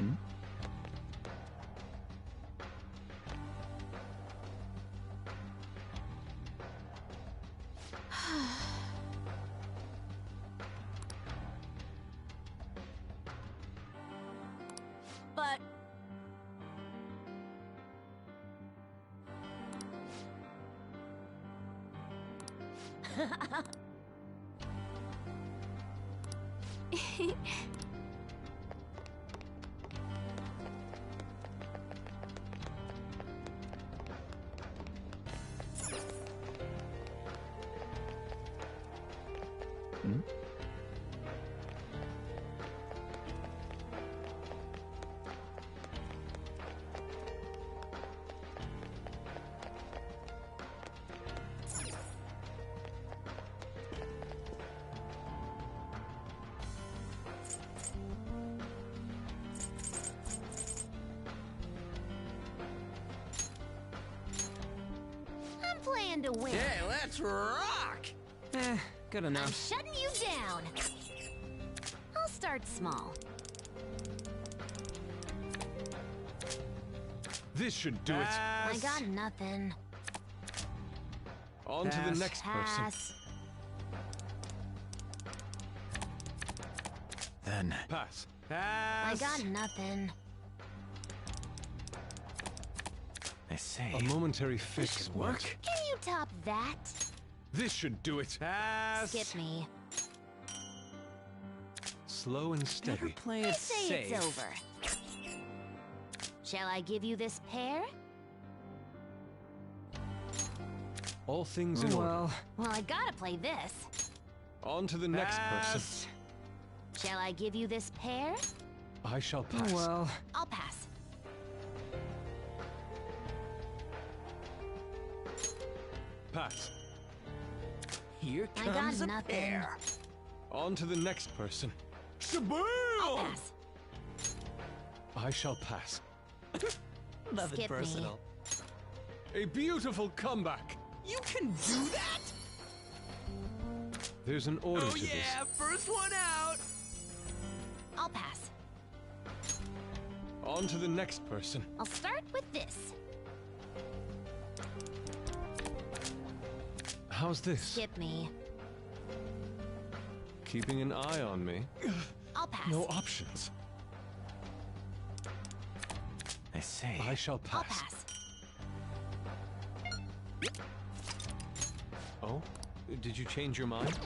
Hmm? But... Hmm? I'm playing to win. Hey, let's rock! Good I'm enough. shutting you down. I'll start small. This should do it. I got nothing. On to the next person. Pass. Then. Pass. I got nothing. I say. A momentary fix could work. Can you top that? This should do it. Skip me. Slow and Better steady. play I it say safe. it's over. Shall I give you this pair? All things in order. Well, Well, I gotta play this. On to the next person. Shall I give you this pair? I shall pass. well. I'll pass. Pass. Here I got comes a nothing. pair. On to the next person. I'll Shaboom! pass. I shall pass. Nothing Skip me. personal. A beautiful comeback. You can do that? There's an order Oh to yeah, first one out. I'll pass. this. On to the next person. I'll start with this. How's this? Skip me. Keeping an eye on me. I'll pass. No options. I say. I shall I'll pass. pass. Oh? Did you change your mind?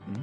Hmm?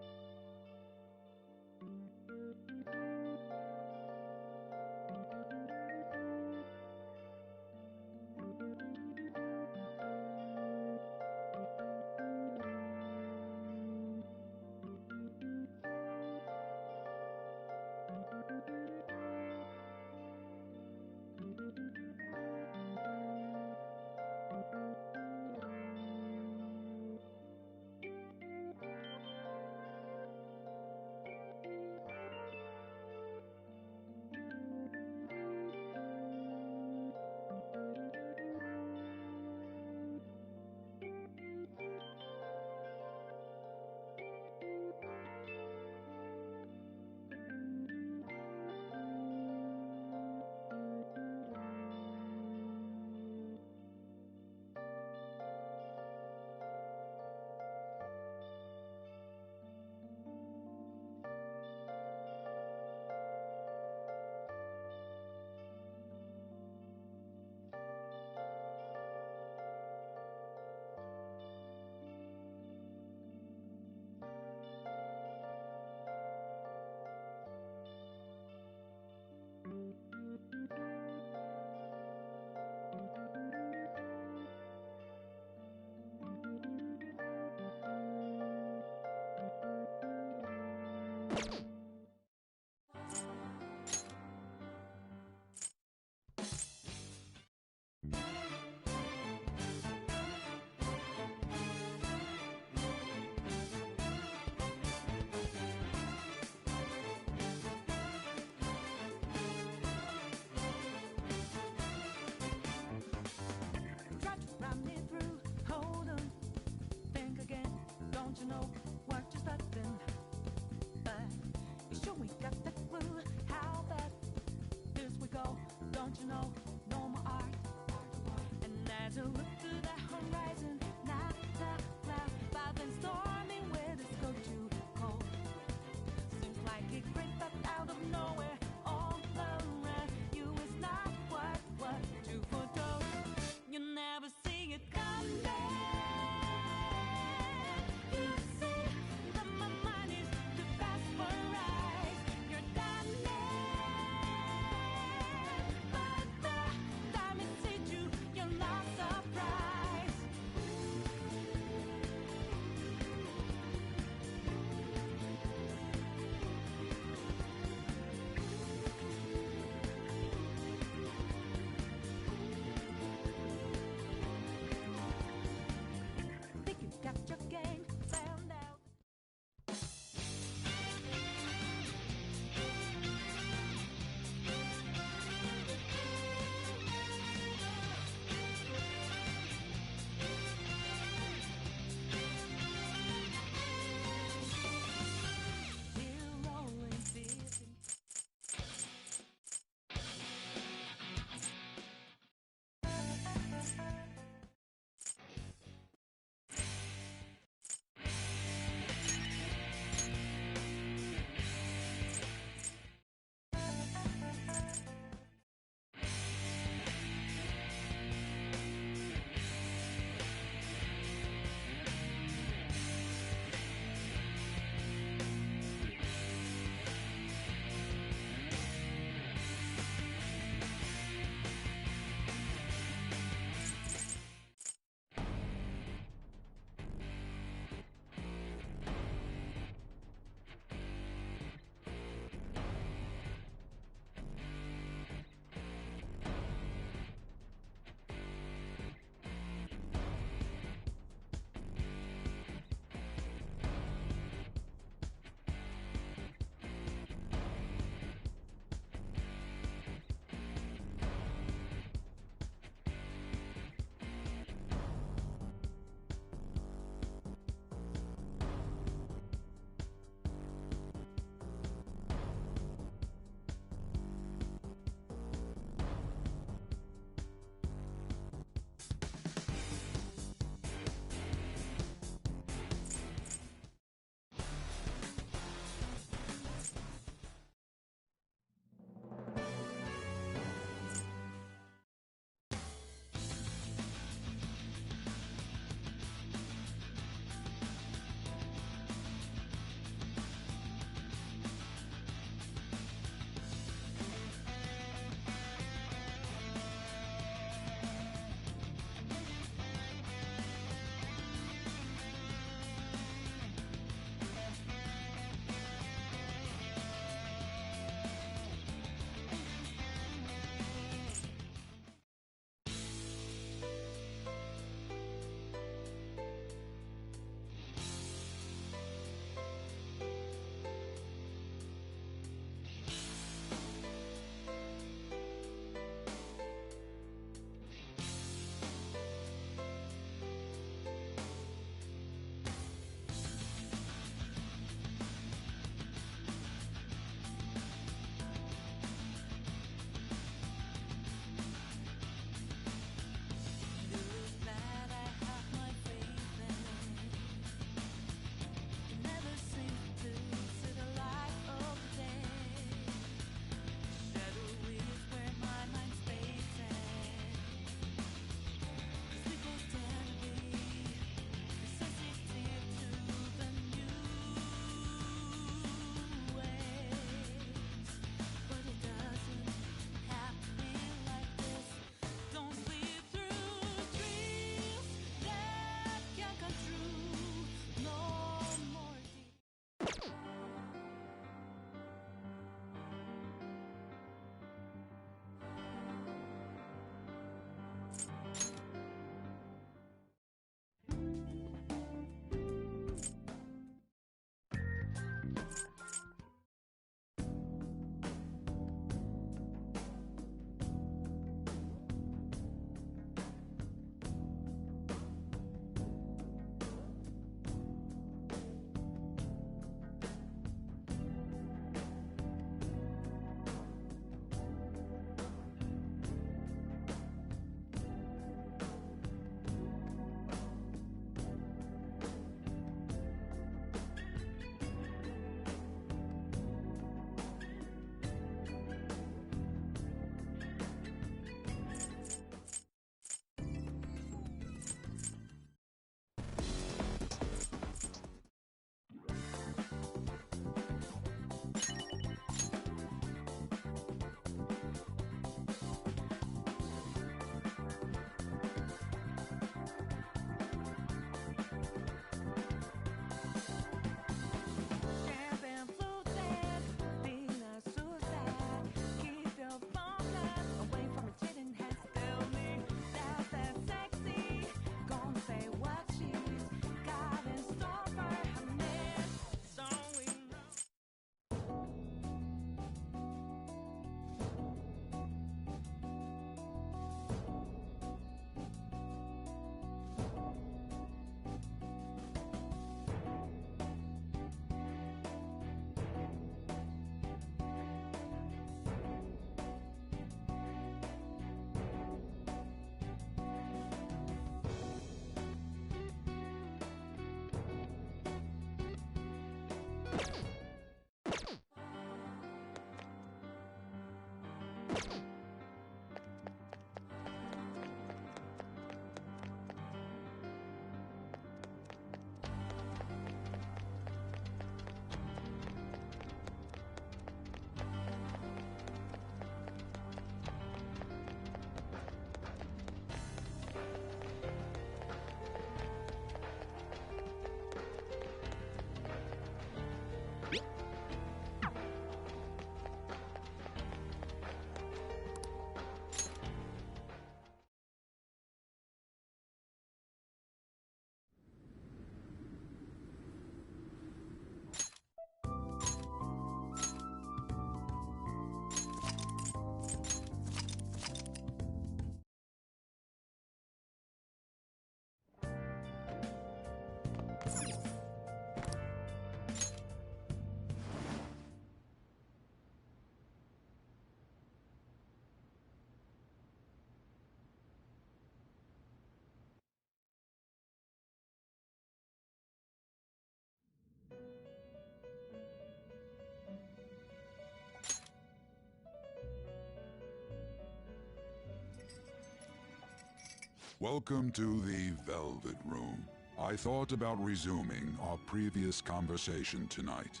Welcome to the Velvet Room. I thought about resuming our previous conversation tonight.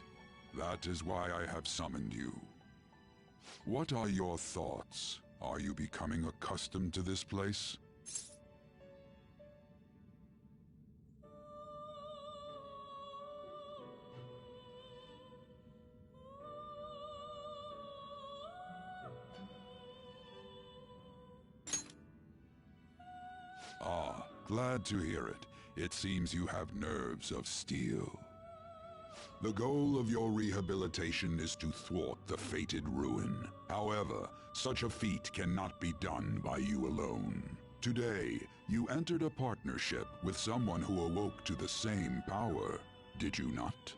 That is why I have summoned you. What are your thoughts? Are you becoming accustomed to this place? Ah, glad to hear it. It seems you have nerves of steel. The goal of your rehabilitation is to thwart the fated ruin. However, such a feat cannot be done by you alone. Today, you entered a partnership with someone who awoke to the same power, did you not?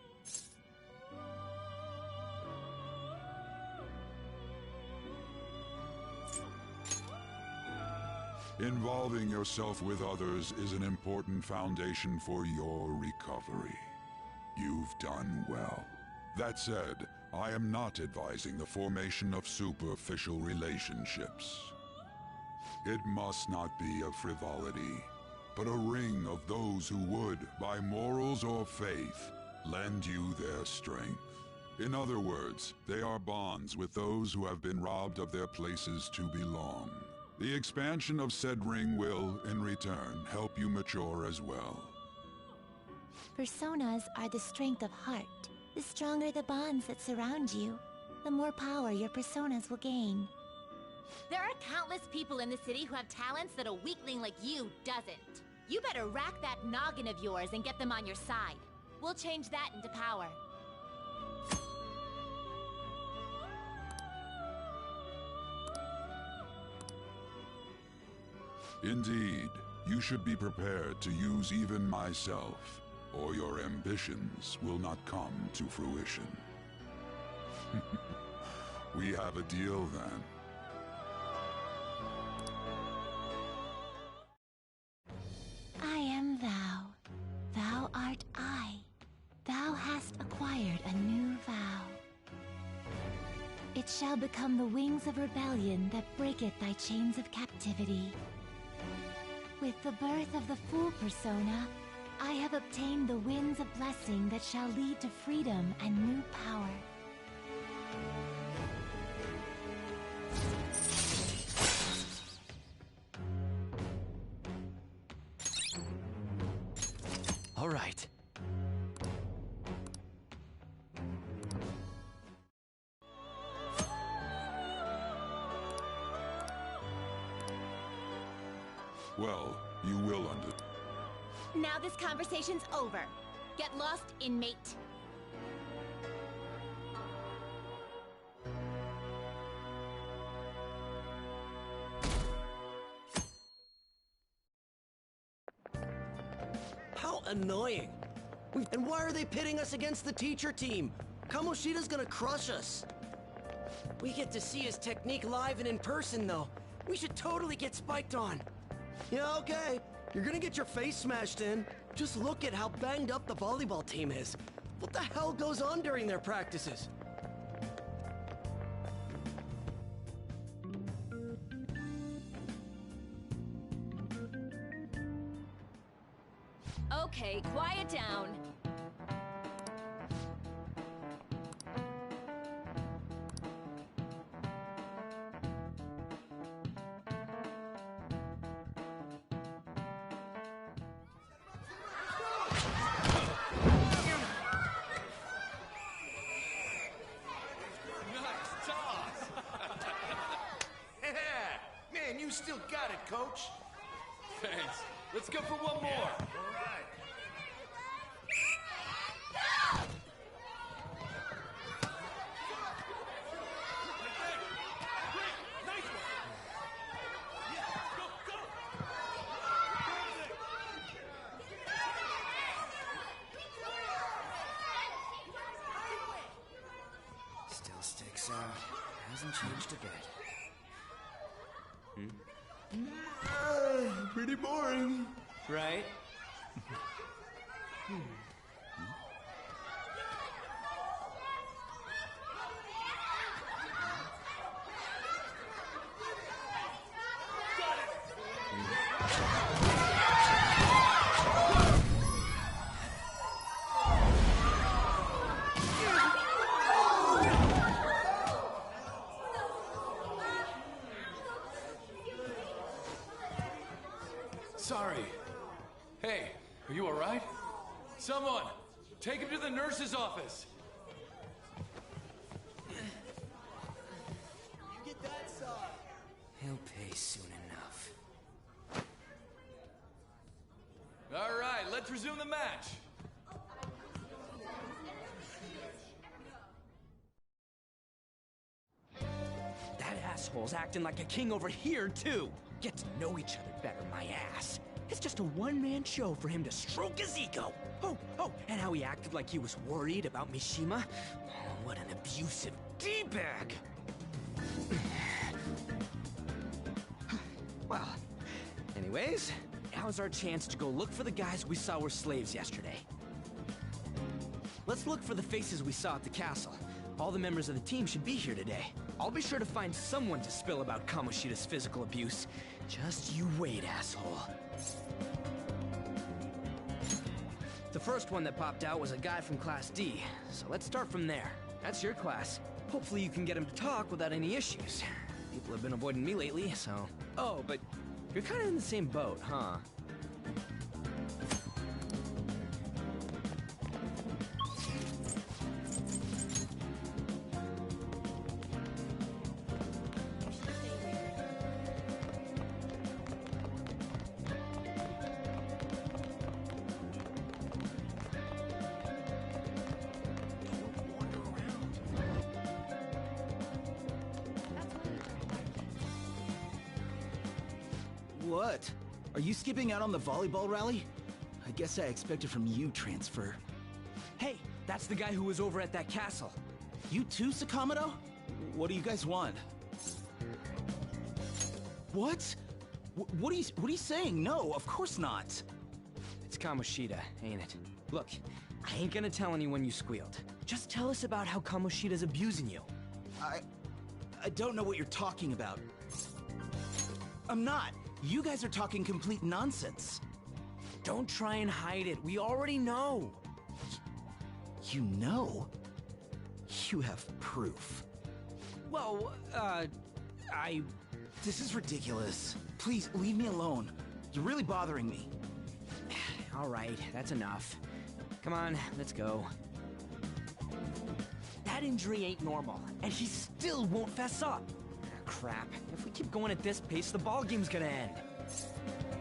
Involving yourself with others is an important foundation for your recovery. You've done well. That said, I am not advising the formation of superficial relationships. It must not be a frivolity, but a ring of those who would, by morals or faith, lend you their strength. In other words, they are bonds with those who have been robbed of their places to belong. The expansion of said ring will, in return, help you mature as well. Personas are the strength of heart. The stronger the bonds that surround you, the more power your personas will gain. There are countless people in the city who have talents that a weakling like you doesn't. You better rack that noggin of yours and get them on your side. We'll change that into power. Indeed, you should be prepared to use even myself, or your ambitions will not come to fruition. We have a deal then. I am thou. Thou art I. Thou hast acquired a new vow. It shall become the wings of rebellion that breaketh thy chains of captivity. With the birth of the Fool persona, I have obtained the winds of blessing that shall lead to freedom and new power. All right. Well, you will Now this conversation's over. Get lost, inmate. How annoying. And why are they pitting us against the teacher team? Kamoshida's gonna crush us. We get to see his technique live and in person, though. We should totally get spiked on. Yeah, okay. You're gonna get your face smashed in. Just look at how banged up the volleyball team is. What the hell goes on during their practices? Okay, quiet down. Man, you still got it, coach. Thanks. Let's go for one more. All right. Still sticks out. Hasn't changed a bit. Pretty boring. Right? Are you alright? Someone! Take him to the nurse's office! Get that side. He'll pay soon enough. Alright, let's resume the match! That asshole's acting like a king over here, too. Get to know each other better, my ass. It's just a one-man show for him to stroke his ego. Oh, and how he acted like he was worried about Mishima. Oh, what an abusive D-bag. Well, anyways, now's our chance to go look for the guys we saw were slaves yesterday. Let's look for the faces we saw at the castle. All the members of the team should be here today. I'll be sure to find someone to spill about Kamoshida's physical abuse. Just you wait, asshole. The first one that popped out was a guy from Class D, so let's start from there. That's your class. Hopefully you can get him to talk without any issues. People have been avoiding me lately, so... Oh, but you're kind of in the same boat, huh? What? Are you skipping out on the volleyball rally? I guess I expected from you, Transfer. Hey, that's the guy who was over at that castle. You too, Sakamoto? What do you guys want? What? What are you saying? No, of course not. It's Kamoshida, ain't it? Look, I ain't gonna tell anyone you squealed. Just tell us about how Kamoshida's abusing you. I don't know what you're talking about. I'm not. You guys are talking complete nonsense. Don't try and hide it. We already know. You know? You have proof. Well, This is ridiculous. Please, leave me alone. You're really bothering me. All right, that's enough. Come on, let's go. That injury ain't normal, and he still won't fess up. Crap. If we keep going at this pace, the ball game's gonna end.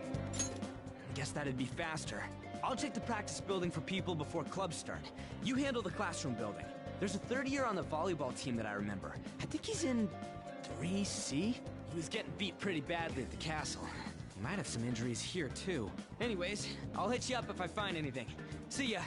I guess that'd be faster. I'll check the practice building for people before clubs start. You handle the classroom building. There's a third year on the volleyball team that I remember. I think he's in 3C? He was getting beat pretty badly at the castle. He might have some injuries here, too. Anyways, I'll hit you up if I find anything. See ya!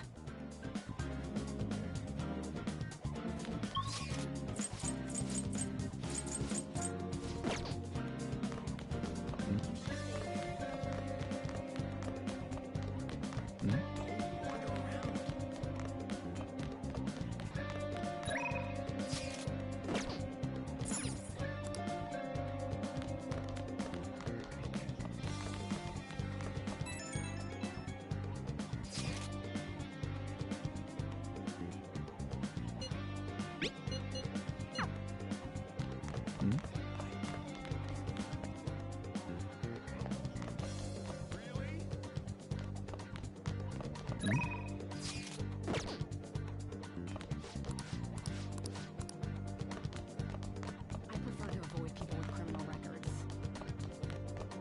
I prefer to avoid people with criminal records.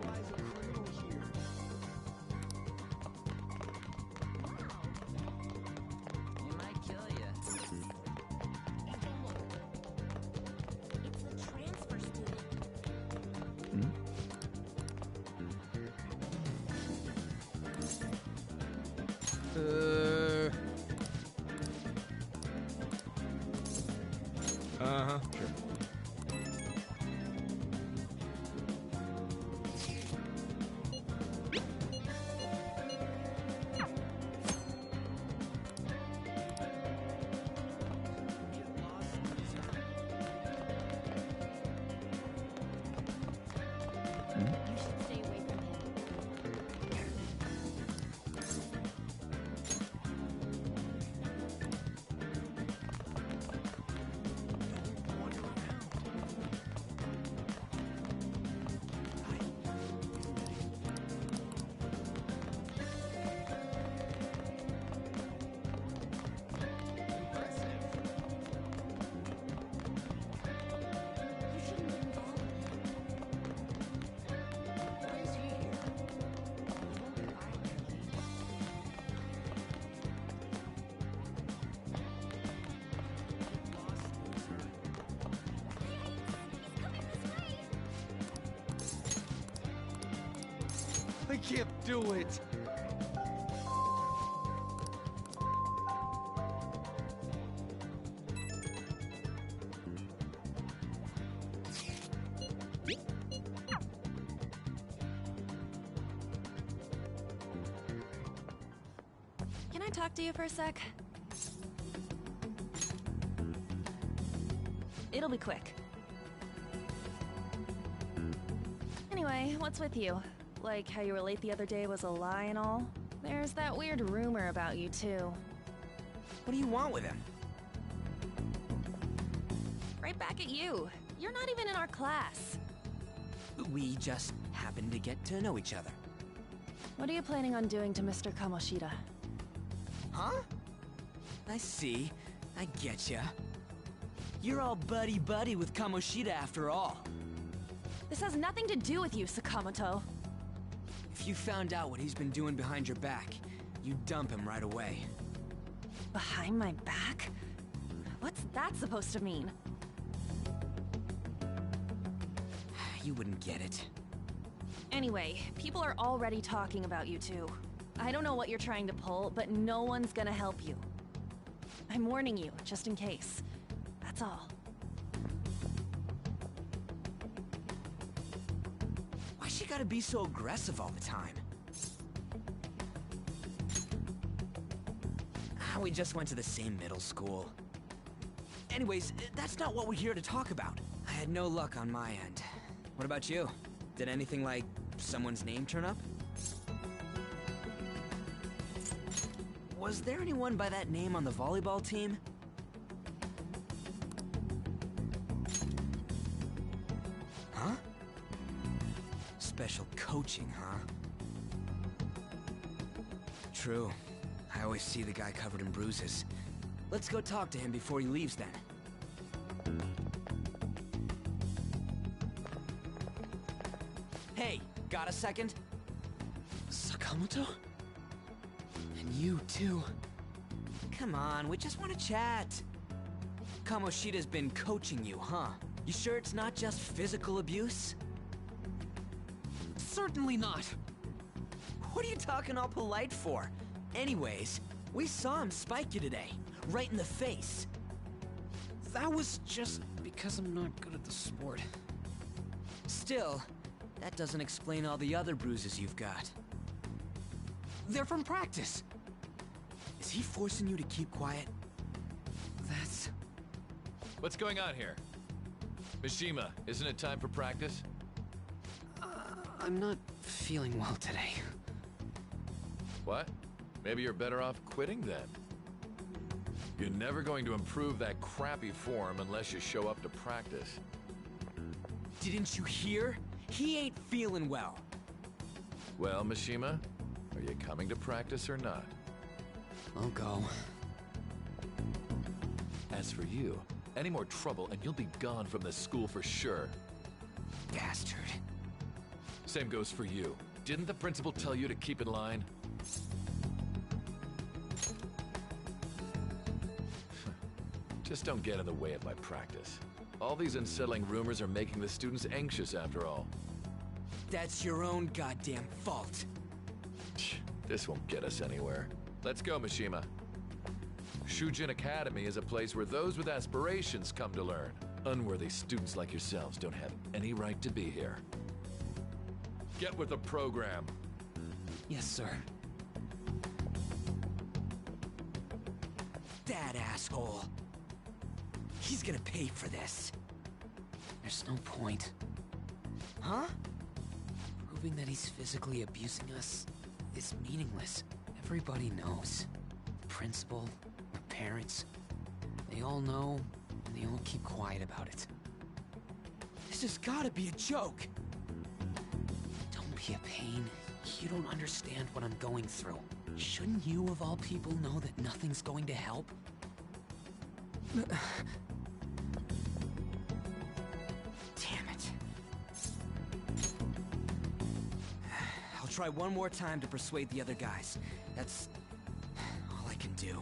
Why is a criminal here? He might kill you. It's the transfer student. Sure. You should stay away from him. Wander around. can't do it. Can I talk to you for a sec? It'll be quick. Anyway, what's with you? Like how you were late the other day was a lie and all? There's that weird rumor about you, too. What do you want with him? Right back at you. You're not even in our class. We just happen to get to know each other. What are you planning on doing to Mr. Kamoshida? Huh? I see. I getcha. You're all buddy-buddy with Kamoshida after all. This has nothing to do with you, Sakamoto. If you found out what he's been doing behind your back, you'd dump him right away. Behind my back? What's that supposed to mean? You wouldn't get it. Anyway, people are already talking about you two. I don't know what you're trying to pull, but no one's gonna help you. I'm warning you, just in case. That's all. Why's she gotta be so aggressive all the time? We just went to the same middle school. Anyways, that's not what we're here to talk about. I had no luck on my end. What about you? Did anything like someone's name turn up? Was there anyone by that name on the volleyball team? Huh? Special coaching, huh? True. I always see the guy covered in bruises. Let's go talk to him before he leaves then. Hey, got a second? Sakamoto? And you too. Come on, we just want to chat. Kamoshida's been coaching you, huh? You sure it's not just physical abuse? Certainly not. What are you talking all polite for? Anyways, we saw him spike you today, right in the face. That was just because I'm not good at the sport. Still, that doesn't explain all the other bruises you've got. They're from practice. Is he forcing you to keep quiet? That's... What's going on here? Mishima, isn't it time for practice? I'm not feeling well today. What? Maybe you're better off quitting then. You're never going to improve that crappy form unless you show up to practice. Didn't you hear? He ain't feeling well. Well, Mishima, are you coming to practice or not? I'll go. As for you, any more trouble and you'll be gone from this school for sure. Bastard. Same goes for you. Didn't the principal tell you to keep in line? Just don't get in the way of my practice. All these unsettling rumors are making the students anxious after all. That's your own goddamn fault. This won't get us anywhere. Let's go, Mishima. Shujin Academy is a place where those with aspirations come to learn. Unworthy students like yourselves don't have any right to be here. Get with the program. Yes, sir. That asshole. He's gonna pay for this. There's no point. Huh? Proving that he's physically abusing us is meaningless. Everybody knows. The principal, the parents, they all know, and they all keep quiet about it. This has gotta be a joke. Don't be a pain. You don't understand what I'm going through. Shouldn't you, of all people, know that nothing's going to help? Damn it. I'll try one more time to persuade the other guys. That's all I can do.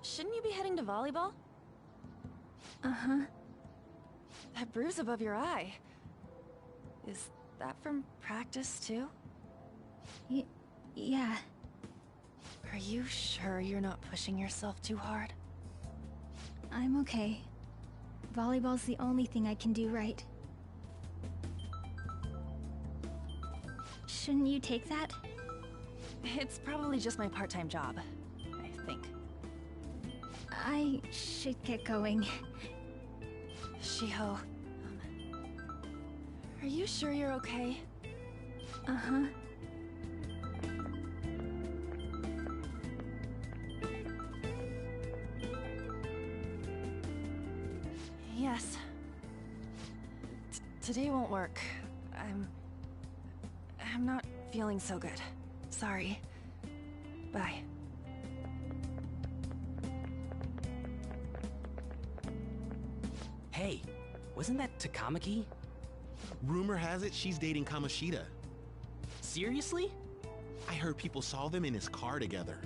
Shouldn't you be heading to volleyball? Uh-huh. That bruise above your eye. Is that from practice, too? Yeah. Are you sure you're not pushing yourself too hard? I'm okay. Volleyball's the only thing I can do right. Shouldn't you take that? It's probably just my part-time job, I think. I should get going. Shiho, are you sure you're okay? Uh-huh. Yes. Today won't work. I'm not feeling so good. Sorry. Bye. Hey, wasn't that Takamaki? Rumor has it she's dating Kamoshida. Seriously? I heard people saw them in his car together.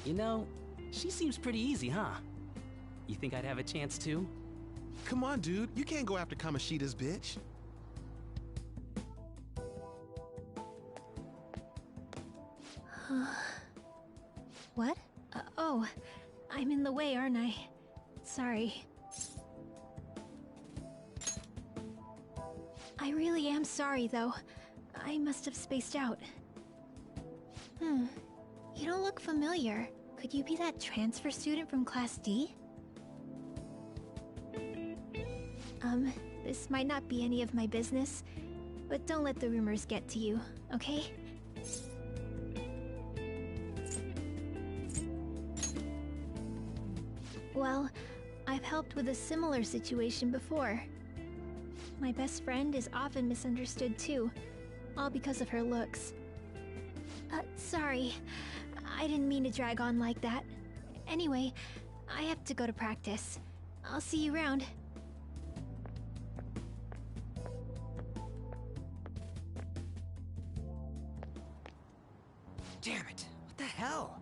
You know, she seems pretty easy, huh? You think I'd have a chance too? Come on, dude. You can't go after Kamoshida's bitch. What? Oh, I'm in the way, aren't I? Sorry. I really am sorry, though. I must have spaced out. You don't look familiar. Could you be that transfer student from Class D? This might not be any of my business, but don't let the rumors get to you, okay? Well, I've helped with a similar situation before. My best friend is often misunderstood too, all because of her looks. Sorry. I didn't mean to drag on like that. Anyway, I have to go to practice. I'll see you around. Damn it! What the hell?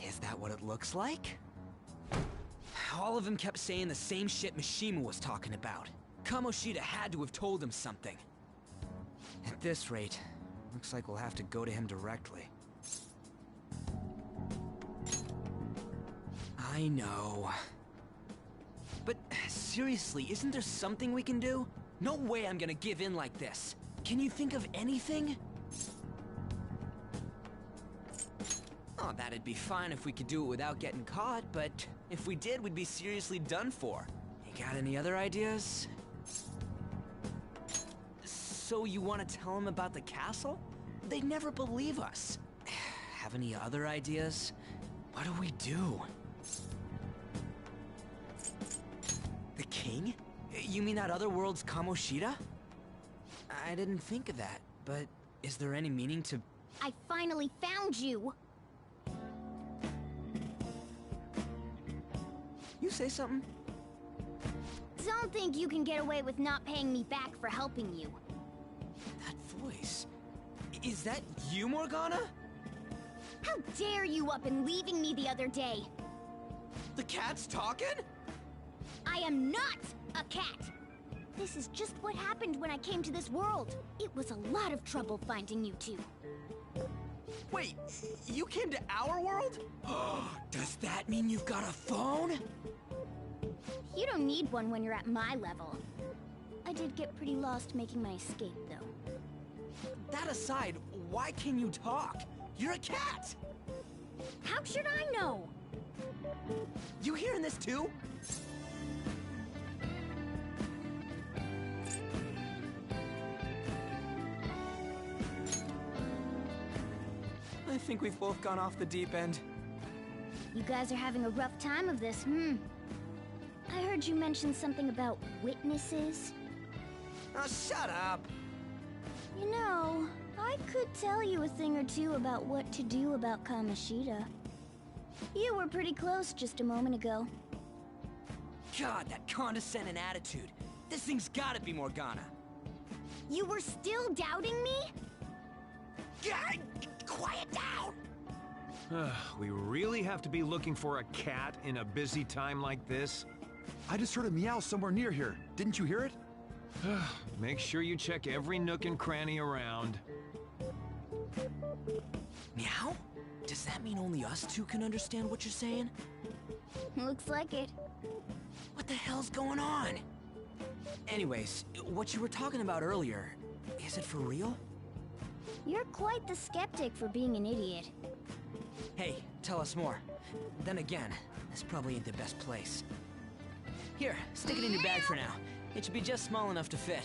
Is that what it looks like? All of them kept saying the same shit Mishima was talking about. Kamoshida had to have told him something. At this rate, looks like we'll have to go to him directly. I know. But seriously, isn't there something we can do? No way I'm gonna give in like this. Can you think of anything? Oh, that'd be fine if we could do it without getting caught, but if we did, we'd be seriously done for. You got any other ideas? So you want to tell them about the castle? They'd never believe us. Have any other ideas? What do we do? The king? You mean that other world's Kamoshida? I didn't think of that, but is there any meaning to... I finally found you! You say something? Don't think you can get away with not paying me back for helping you. That voice... Is that you, Morgana? How dare you up and leaving me the other day? The cat's talking? I am not a cat! This is just what happened when I came to this world. It was a lot of trouble finding you two. Wait, you came to our world? Does that mean you've got a phone? You don't need one when you're at my level. I did get pretty lost making my escape, though. That aside, why can you talk? You're a cat! How should I know? You hearing this too? I think we've both gone off the deep end. You guys are having a rough time of this, I heard you mention something about witnesses. Oh, shut up! You know, I could tell you a thing or two about what to do about Kamoshida. You were pretty close just a moment ago. God, that condescending attitude. This thing's gotta be Morgana. You were still doubting me? God, quiet down! We really have to be looking for a cat in a busy time like this? I just heard a meow somewhere near here. Didn't you hear it? Make sure you check every nook and cranny around. Meow? Does that mean only us two can understand what you're saying? Looks like it. What the hell's going on? Anyways, what you were talking about earlier, is it for real? You're quite the skeptic for being an idiot. Hey, tell us more. Then again, this probably ain't the best place. Here, stick it in your bag for now. It should be just small enough to fit.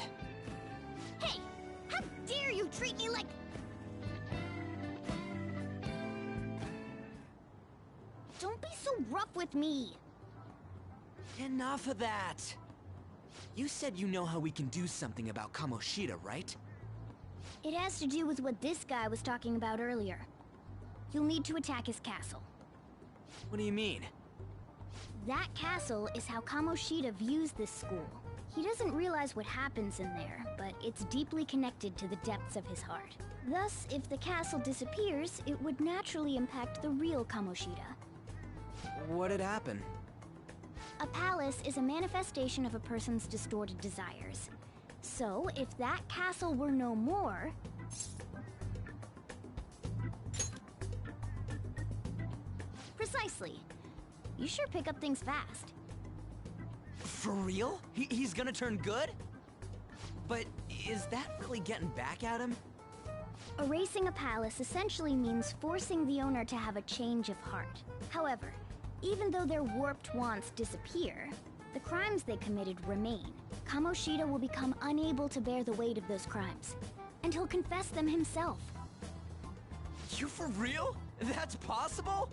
Hey! How dare you treat me like... Don't be so rough with me! Enough of that! You said you know how we can do something about Kamoshida, right? It has to do with what this guy was talking about earlier. You'll need to attack his castle. What do you mean? That castle is how Kamoshida views this school. He doesn't realize what happens in there, but it's deeply connected to the depths of his heart. Thus, if the castle disappears, it would naturally impact the real Kamoshida. What'd happen? A palace is a manifestation of a person's distorted desires. So, if that castle were no more... Precisely. You sure pick up things fast. For real? He's gonna turn good? But is that really getting back at him? Erasing a palace essentially means forcing the owner to have a change of heart. However, even though their warped wants disappear, the crimes they committed remain. Kamoshida will become unable to bear the weight of those crimes, and he'll confess them himself. You for real? That's possible?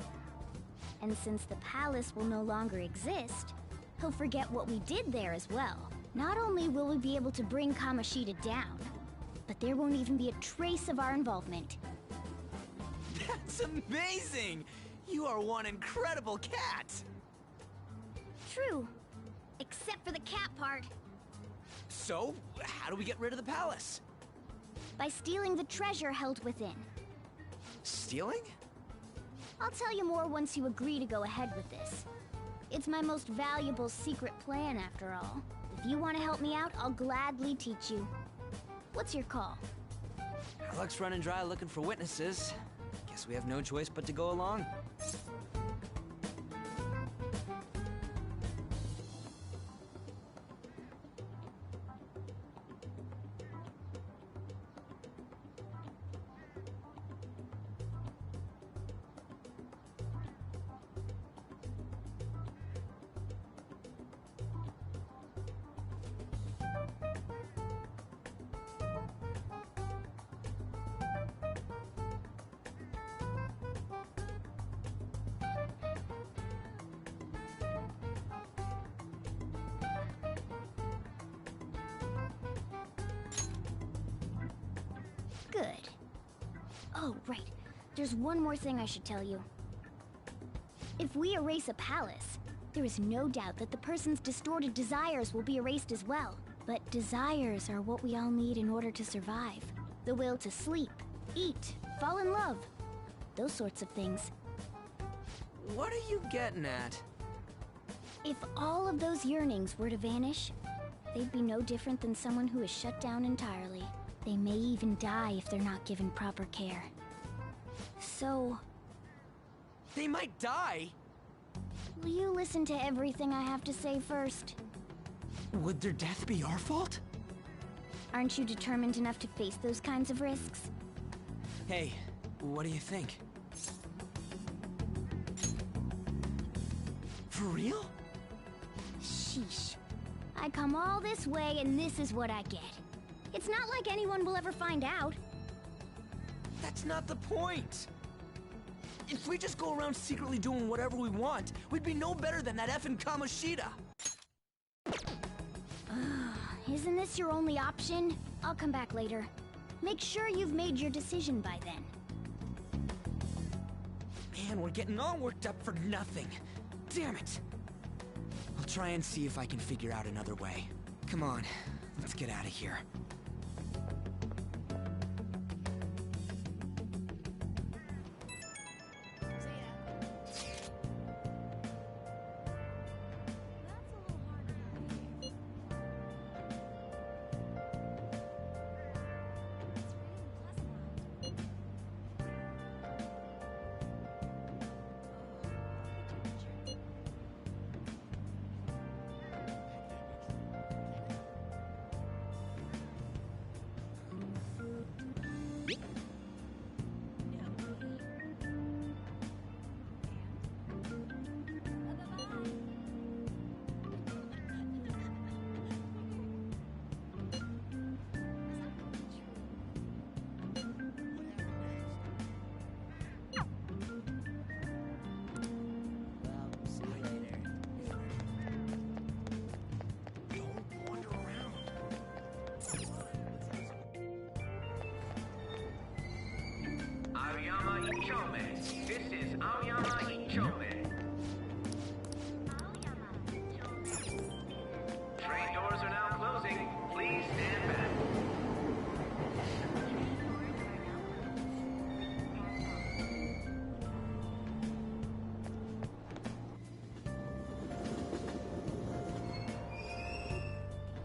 And since the palace will no longer exist, he'll forget what we did there as well. Not only will we be able to bring Kamoshida down, but there won't even be a trace of our involvement. That's amazing! You are one incredible cat! True. Except for the cat part. So, how do we get rid of the palace? By stealing the treasure held within. Stealing? I'll tell you more once you agree to go ahead with this. It's my most valuable secret plan, after all. If you want to help me out, I'll gladly teach you. What's your call? Our luck's running dry looking for witnesses. Guess we have no choice but to go along. Good. Oh, right. There's one more thing I should tell you. If we erase a palace, there is no doubt that the person's distorted desires will be erased as well. But desires are what we all need in order to survive. The will to sleep, eat, fall in love. Those sorts of things. What are you getting at? If all of those yearnings were to vanish, they'd be no different than someone who is shut down entirely. They may even die if they're not given proper care. So... They might die? Will you listen to everything I have to say first? Would their death be our fault? Aren't you determined enough to face those kinds of risks? Hey, what do you think? For real? Sheesh. I come all this way and this is what I get. It's not like anyone will ever find out. That's not the point! If we just go around secretly doing whatever we want, we'd be no better than that effing Kamoshida. Isn't this your only option? I'll come back later. Make sure you've made your decision by then. Man, we're getting all worked up for nothing. Damn it! I'll try and see if I can figure out another way. Come on, let's get out of here. This is Aoyama Ichome. Train doors are now closing. Please stand back.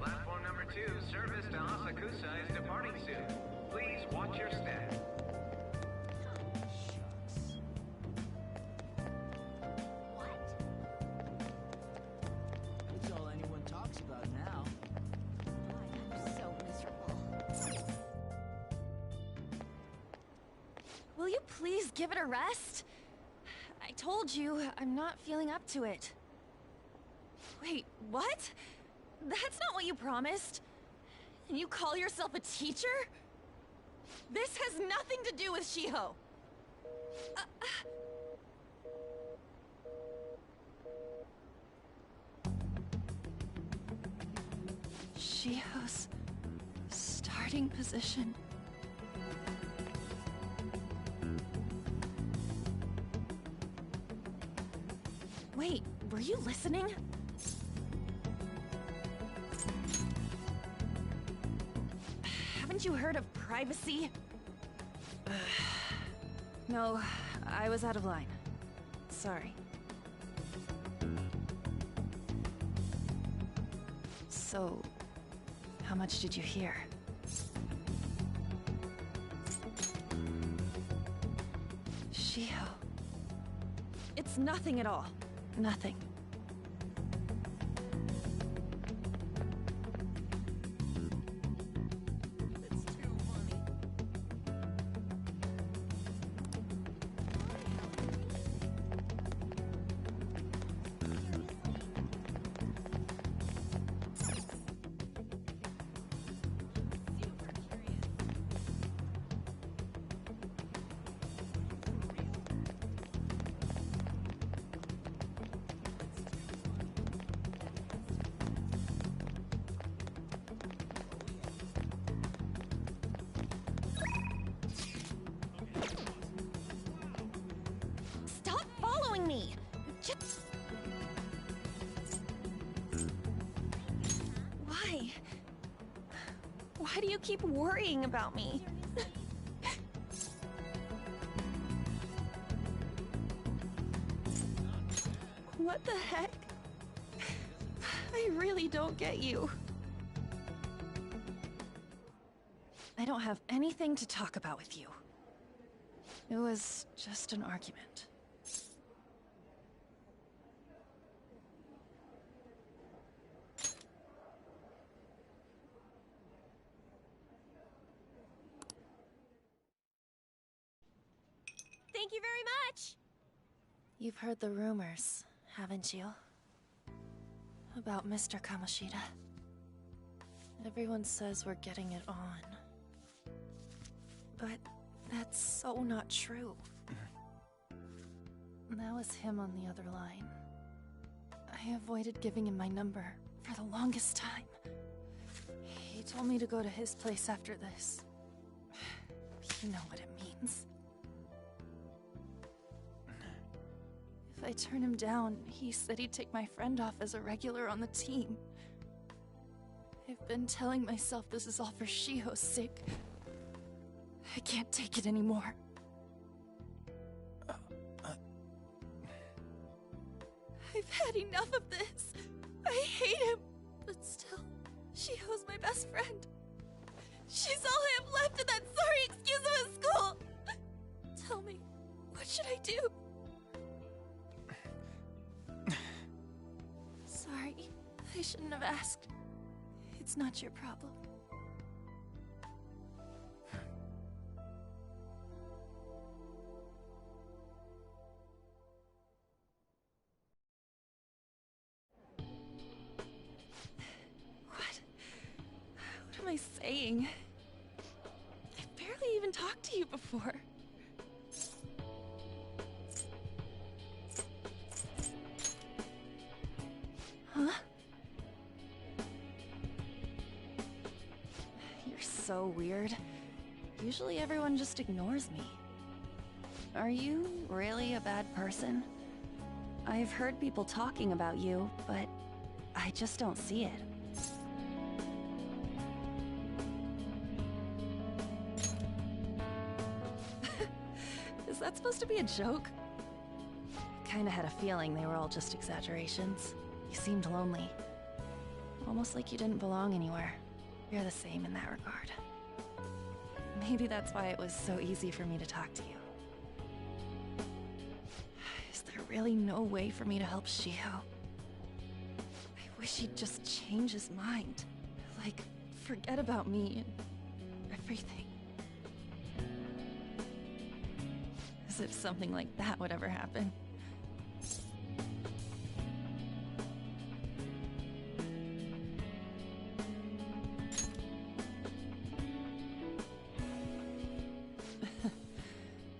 Platform number 2, service to Asakusa is departing soon. Please watch your step. That's all anyone talks about now. I'm so miserable. Will you please give it a rest? I told you, I'm not feeling up to it. Wait, what? That's not what you promised. And you call yourself a teacher? This has nothing to do with Shiho. Shiho's starting position. Wait, were you listening? Haven't you heard of privacy? No, I was out of line. Sorry. So, how much did you hear? Shiho. It's nothing at all. Nothing. Stop following me! Just... Why? Why do you keep worrying about me? What the heck? I really don't get you. I don't have anything to talk about with you. It was just an argument. Thank you very much! You've heard the rumors, haven't you? About Mr. Kamoshida. Everyone says we're getting it on. But that's so not true. That was him on the other line. I avoided giving him my number for the longest time. He told me to go to his place after this. You know what it means. If I turn him down, he said he'd take my friend off as a regular on the team. I've been telling myself this is all for Shiho's sake. I can't take it anymore. I've had enough of this. I hate him. But still, Shiho's my best friend. She's all I have left in that sorry excuse of a school. Tell me, what should I do? Sorry, I shouldn't have asked. It's not your problem. What am I saying? I've barely even talked to you before. Huh? You're so weird. Usually everyone just ignores me. Are you really a bad person? I've heard people talking about you, but I just don't see it. Is that supposed to be a joke? Kinda had a feeling they were all just exaggerations. You seemed lonely. Almost like you didn't belong anywhere. You're the same in that regard. Maybe that's why it was so easy for me to talk to you. Is there really no way for me to help Shiho? I wish he'd just change his mind. Like, forget about me and everything. As if something like that would ever happen.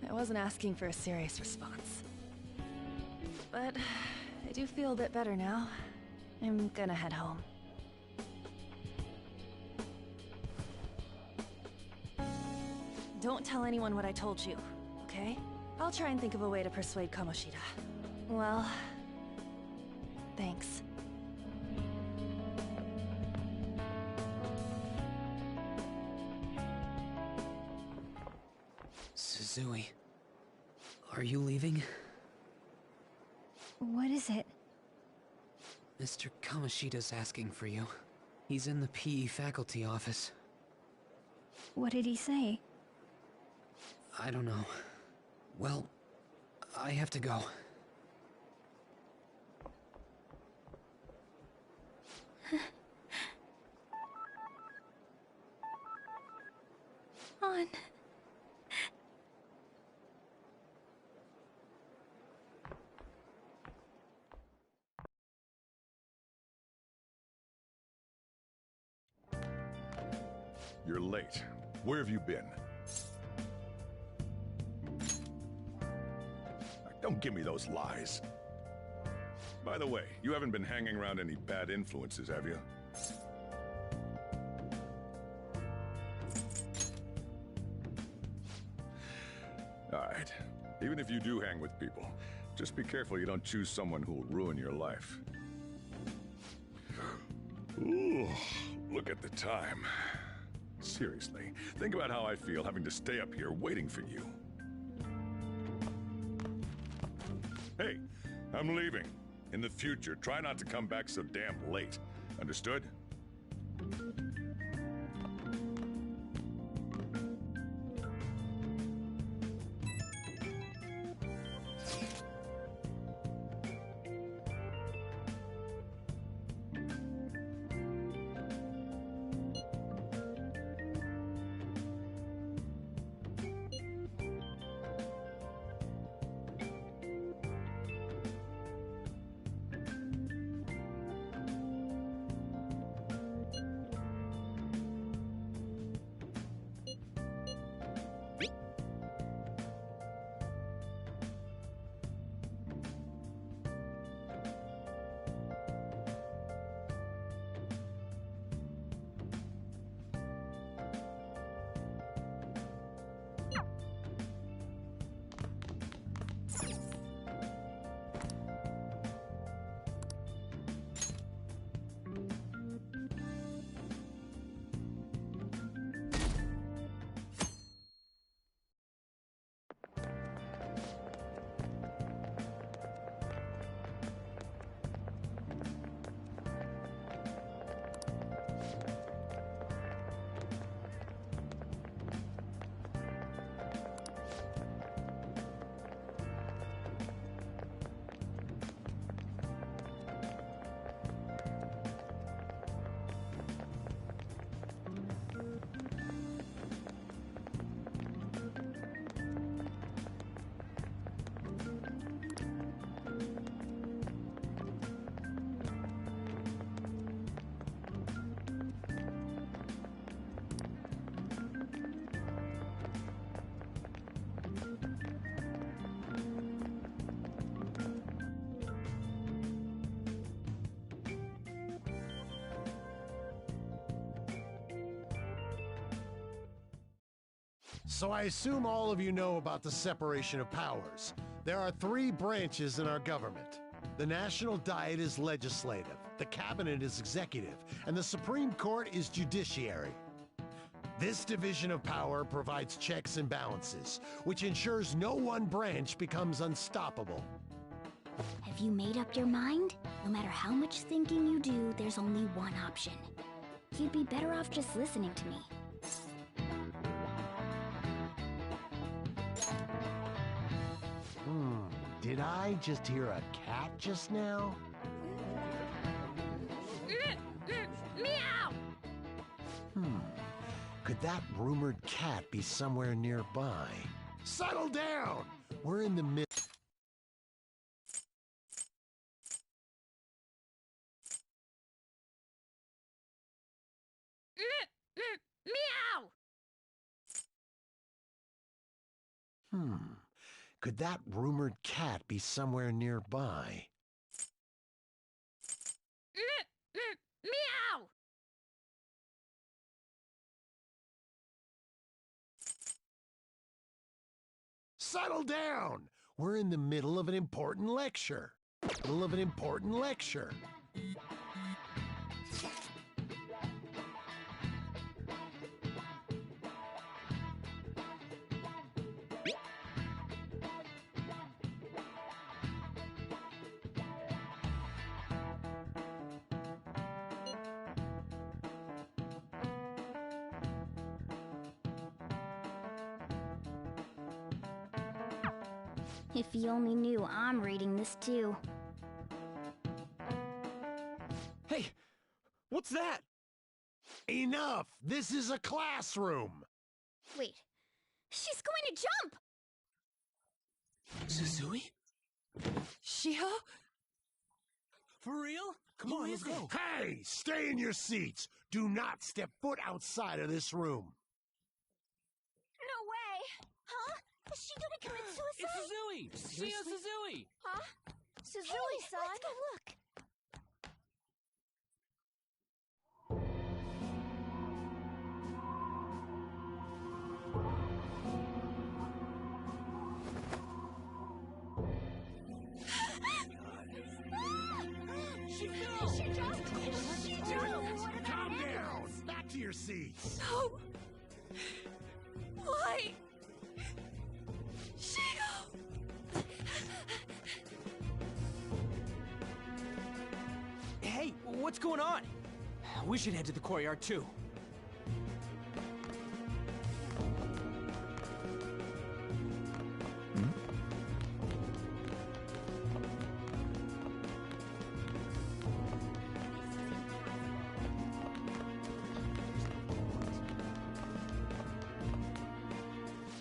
I wasn't asking for a serious response. But I do feel a bit better now. I'm gonna head home. Don't tell anyone what I told you, okay? I'll try and think of a way to persuade Kamoshida. Well, thanks. Suzui, are you leaving? What is it? Mr. Kamoshida's asking for you. He's in the PE faculty office. What did he say? I don't know. Well, I have to go. On. You're late. Where have you been? Don't give me those lies. By the way, you haven't been hanging around any bad influences, have you? Alright. Even if you do hang with people, just be careful you don't choose someone who will ruin your life. Ooh, look at the time. Seriously, think about how I feel having to stay up here waiting for you. Hey, I'm leaving. In the future, try not to come back so damn late. Understood? So I assume all of you know about the separation of powers. There are 3 branches in our government. The National Diet is legislative, the Cabinet is executive, and the Supreme Court is judiciary. This division of power provides checks and balances, which ensures no one branch becomes unstoppable. Have you made up your mind? No matter how much thinking you do, there's only one option. You'd be better off just listening to me. Did I just hear a cat just now? Meow! Could that rumored cat be somewhere nearby? Settle down! We're in the mid- Meow! Could that rumored cat be somewhere nearby? Meow! Settle down! We're in the middle of an important lecture. If you only knew I'm reading this too. Hey, what's that? Enough! This is a classroom! Wait, she's going to jump! Suzui? Shiho? For real? Come on, let's go. Hey! Stay in your seats! Do not step foot outside of this room! No way! Huh? Is she gonna commit suicide? It's Suzui! Shio Suzui! Huh? Suzui-san? Let's go look! She fell! She jumped! She jumped! Calm down! Back to your seats! No! Why? Shiho! Hey, what's going on? We should head to the courtyard too.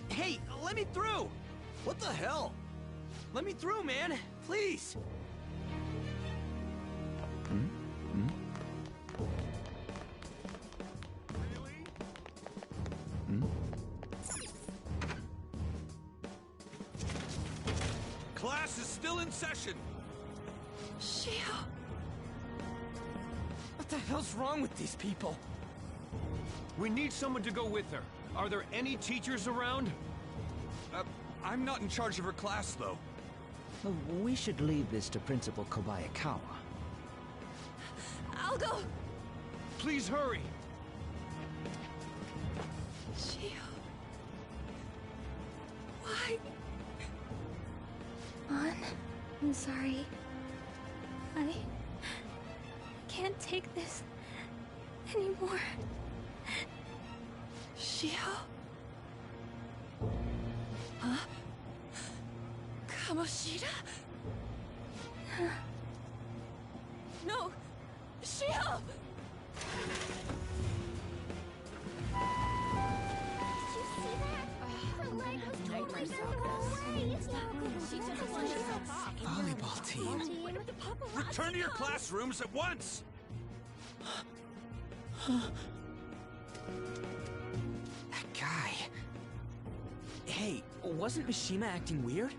Hey, let me through! What the hell? Let me through, man! Please! Class is still in session. Shiho! What the hell's wrong with these people? We need someone to go with her. Are there any teachers around? I'm not in charge of her class, though. We should leave this to Principal Kobayakawa. I'll go! Please hurry! Shiho... Why? Mon, I'm sorry. I can't take this anymore. Shiho? Huh? Kamoshida? No! Shiho! Did you see that? Her leg was totally Volleyball team. Return to your classrooms at once! That guy... Hey, wasn't Mishima acting weird?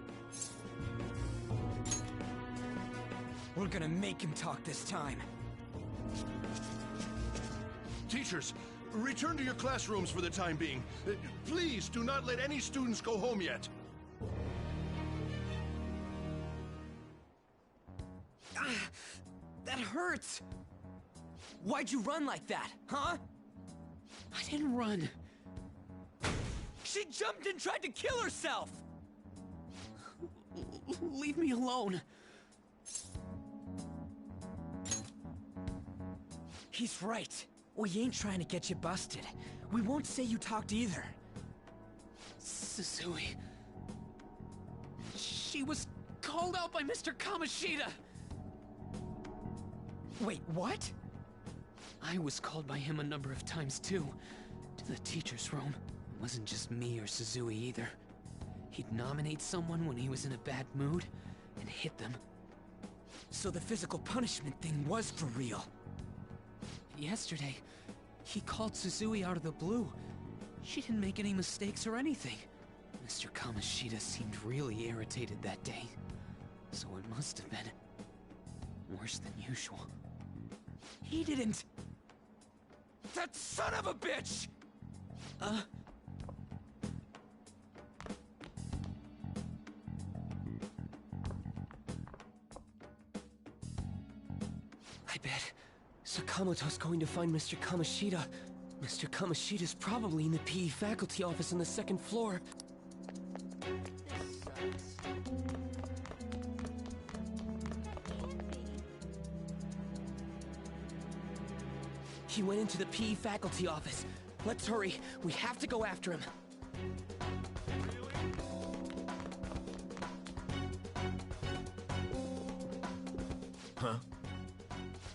We're gonna make him talk this time. Teachers, return to your classrooms for the time being. Please do not let any students go home yet. That hurts! Why'd you run like that, huh? I didn't run. She jumped and tried to kill herself! Leave me alone. He's right. We ain't trying to get you busted. We won't say you talked either. Suzui... She was called out by Mr. Kamoshida! Wait, what? I was called by him a number of times too. To the teacher's room. It wasn't just me or Suzui either. He'd nominate someone when he was in a bad mood, and hit them. So the physical punishment thing was for real. Yesterday, he called Suzui out of the blue. She didn't make any mistakes or anything. Mr. Kamoshida seemed really irritated that day. So it must have been worse than usual. He didn't... That son of a bitch! I bet Sakamoto's going to find Mr. Kamoshida. Mr. Kamoshida's probably in the PE faculty office on the second floor. He went into the PE faculty office. Let's hurry. We have to go after him. Huh?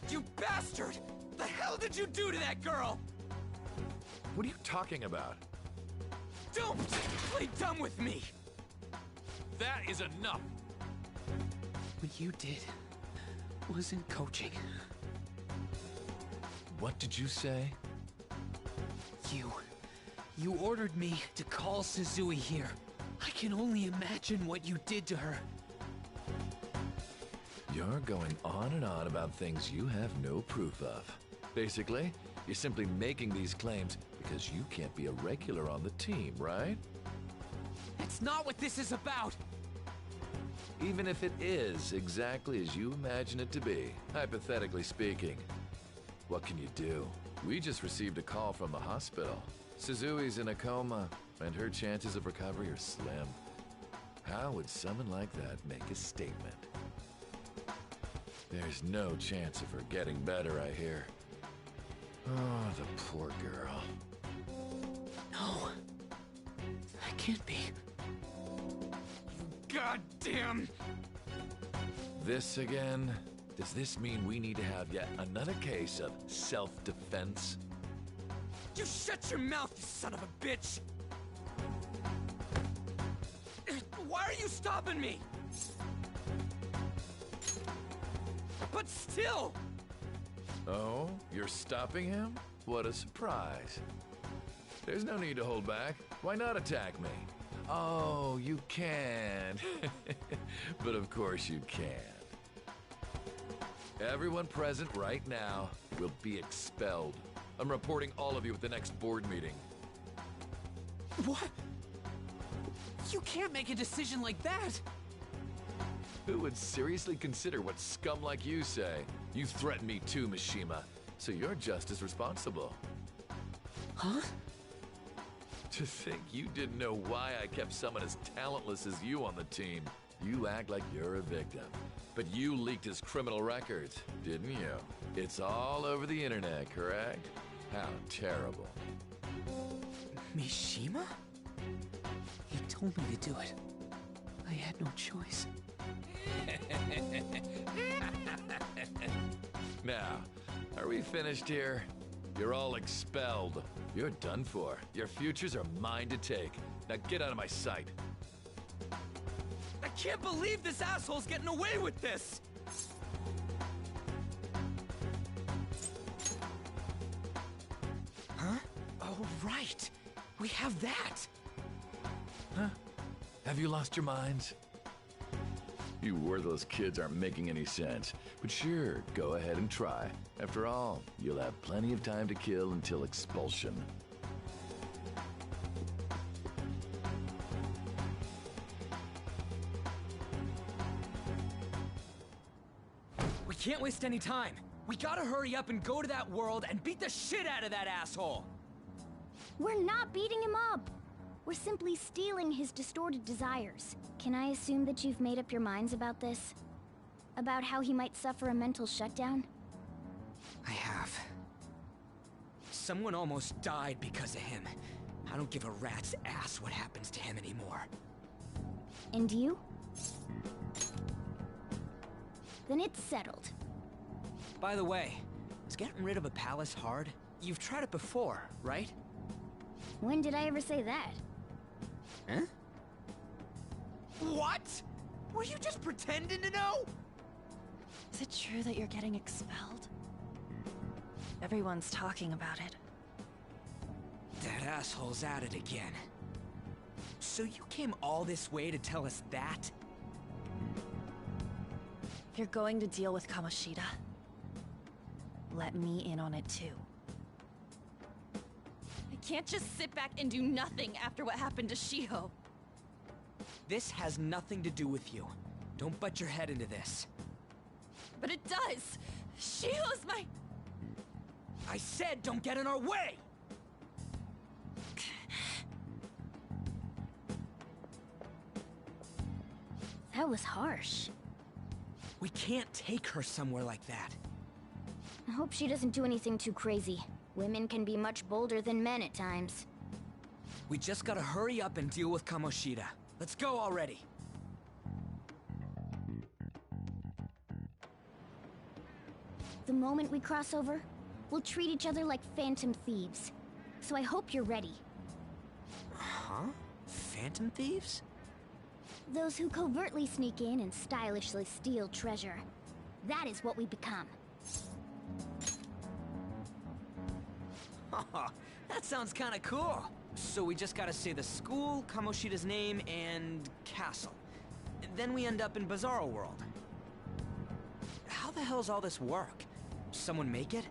You bastard! The hell did you do to that girl? What are you talking about? Don't play dumb with me! That is enough! What you did wasn't coaching. What did you say? You ordered me to call Suzui here. I can only imagine what you did to her. You're going on and on about things you have no proof of. Basically, you're simply making these claims because you can't be a regular on the team, right? That's not what this is about! Even if it is exactly as you imagine it to be, hypothetically speaking, what can you do? We just received a call from the hospital. Suzui's in a coma, and her chances of recovery are slim. How would someone like that make a statement? There's no chance of her getting better, I hear. Oh, the poor girl. No. That can't be. You goddamn... This again? Does this mean we need to have yet another case of self-defense? You shut your mouth, you son of a bitch! Why are you stopping me? But still! Oh, you're stopping him? What a surprise. There's no need to hold back. Why not attack me? Oh, you can. But of course you can. Everyone present right now will be expelled. I'm reporting all of you at the next board meeting. What? You can't make a decision like that! Who would seriously consider what scum like you say? You threatened me too, Mishima, so you're just as responsible. Huh? To think you didn't know why I kept someone as talentless as you on the team. You act like you're a victim. But you leaked his criminal records, didn't you? It's all over the internet, correct? How terrible. Mishima? He told me to do it. I had no choice. Now, are we finished here? You're all expelled. You're done for. Your futures are mine to take. Now get out of my sight. I can't believe this asshole's getting away with this! Huh? Oh, right. We have that. Huh? Have you lost your minds? You worthless kids aren't making any sense. But sure, go ahead and try. After all, you'll have plenty of time to kill until expulsion. We can't waste any time. We gotta hurry up and go to that world and beat the shit out of that asshole! We're not beating him up! We're simply stealing his distorted desires. Can I assume that you've made up your minds about this? About how he might suffer a mental shutdown? I have. Someone almost died because of him. I don't give a rat's ass what happens to him anymore. And you? Then it's settled. By the way, is getting rid of a palace hard? You've tried it before, right? When did I ever say that? Huh? What? Were you just pretending to know? Is it true that you're getting expelled? Everyone's talking about it. That asshole's at it again. So you came all this way to tell us that? If you're going to deal with Kamoshida, let me in on it too. I can't just sit back and do nothing after what happened to Shiho. This has nothing to do with you. Don't butt your head into this. But it does! Shiho's my... I said don't get in our way! That was harsh. We can't take her somewhere like that. I hope she doesn't do anything too crazy. Women can be much bolder than men at times. We just gotta hurry up and deal with Kamoshida. Let's go already. The moment we cross over, we'll treat each other like phantom thieves. So I hope you're ready. Huh? Phantom thieves? Those who covertly sneak in and stylishly steal treasure. That is what we become. That sounds kinda cool. So we just gotta say the school, Kamoshida's name, and castle. Then we end up in Bizarro World. How the hell's all this work? Someone make it?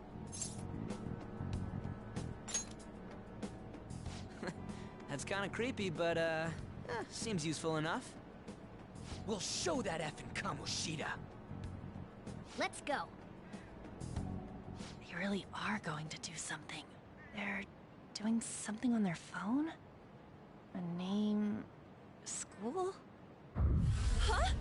That's kinda creepy, but seems useful enough. We'll show that effing Kamoshida. Let's go. They really are going to do something. They're doing something on their phone? A name... school? Huh?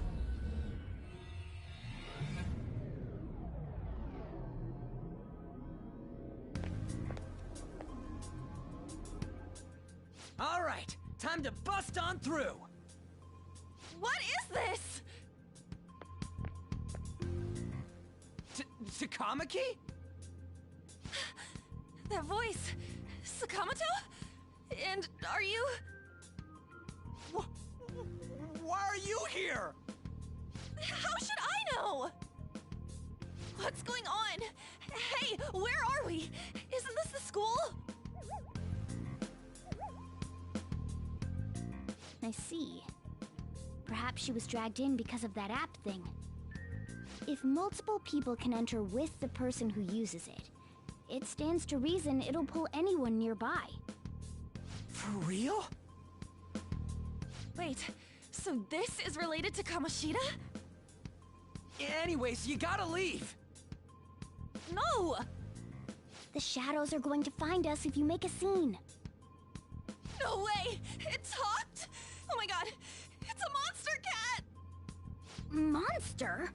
All right, time to bust on through. What is this? Takamaki? That voice... Sakamoto? And are you... Why are you here? How should I know? What's going on? Hey, where are we? Isn't this the school? I see. Perhaps she was dragged in because of that app thing. If multiple people can enter with the person who uses it, it stands to reason it'll pull anyone nearby. For real? Wait, so this is related to Kamoshida? Anyways, you gotta leave. No! The shadows are going to find us if you make a scene. No way! It talked? Oh my god! It's a monster cat! Monster?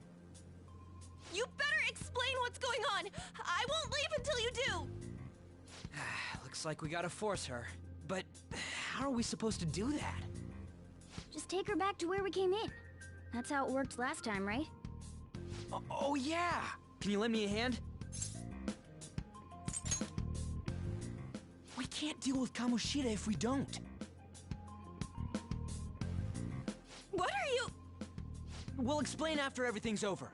You better explain what's going on! I won't leave until you do! Looks like we gotta force her. But how are we supposed to do that? Just take her back to where we came in. That's how it worked last time, right? Oh yeah! Can you lend me a hand? We can't deal with Kamoshida if we don't. What are you... We'll explain after everything's over.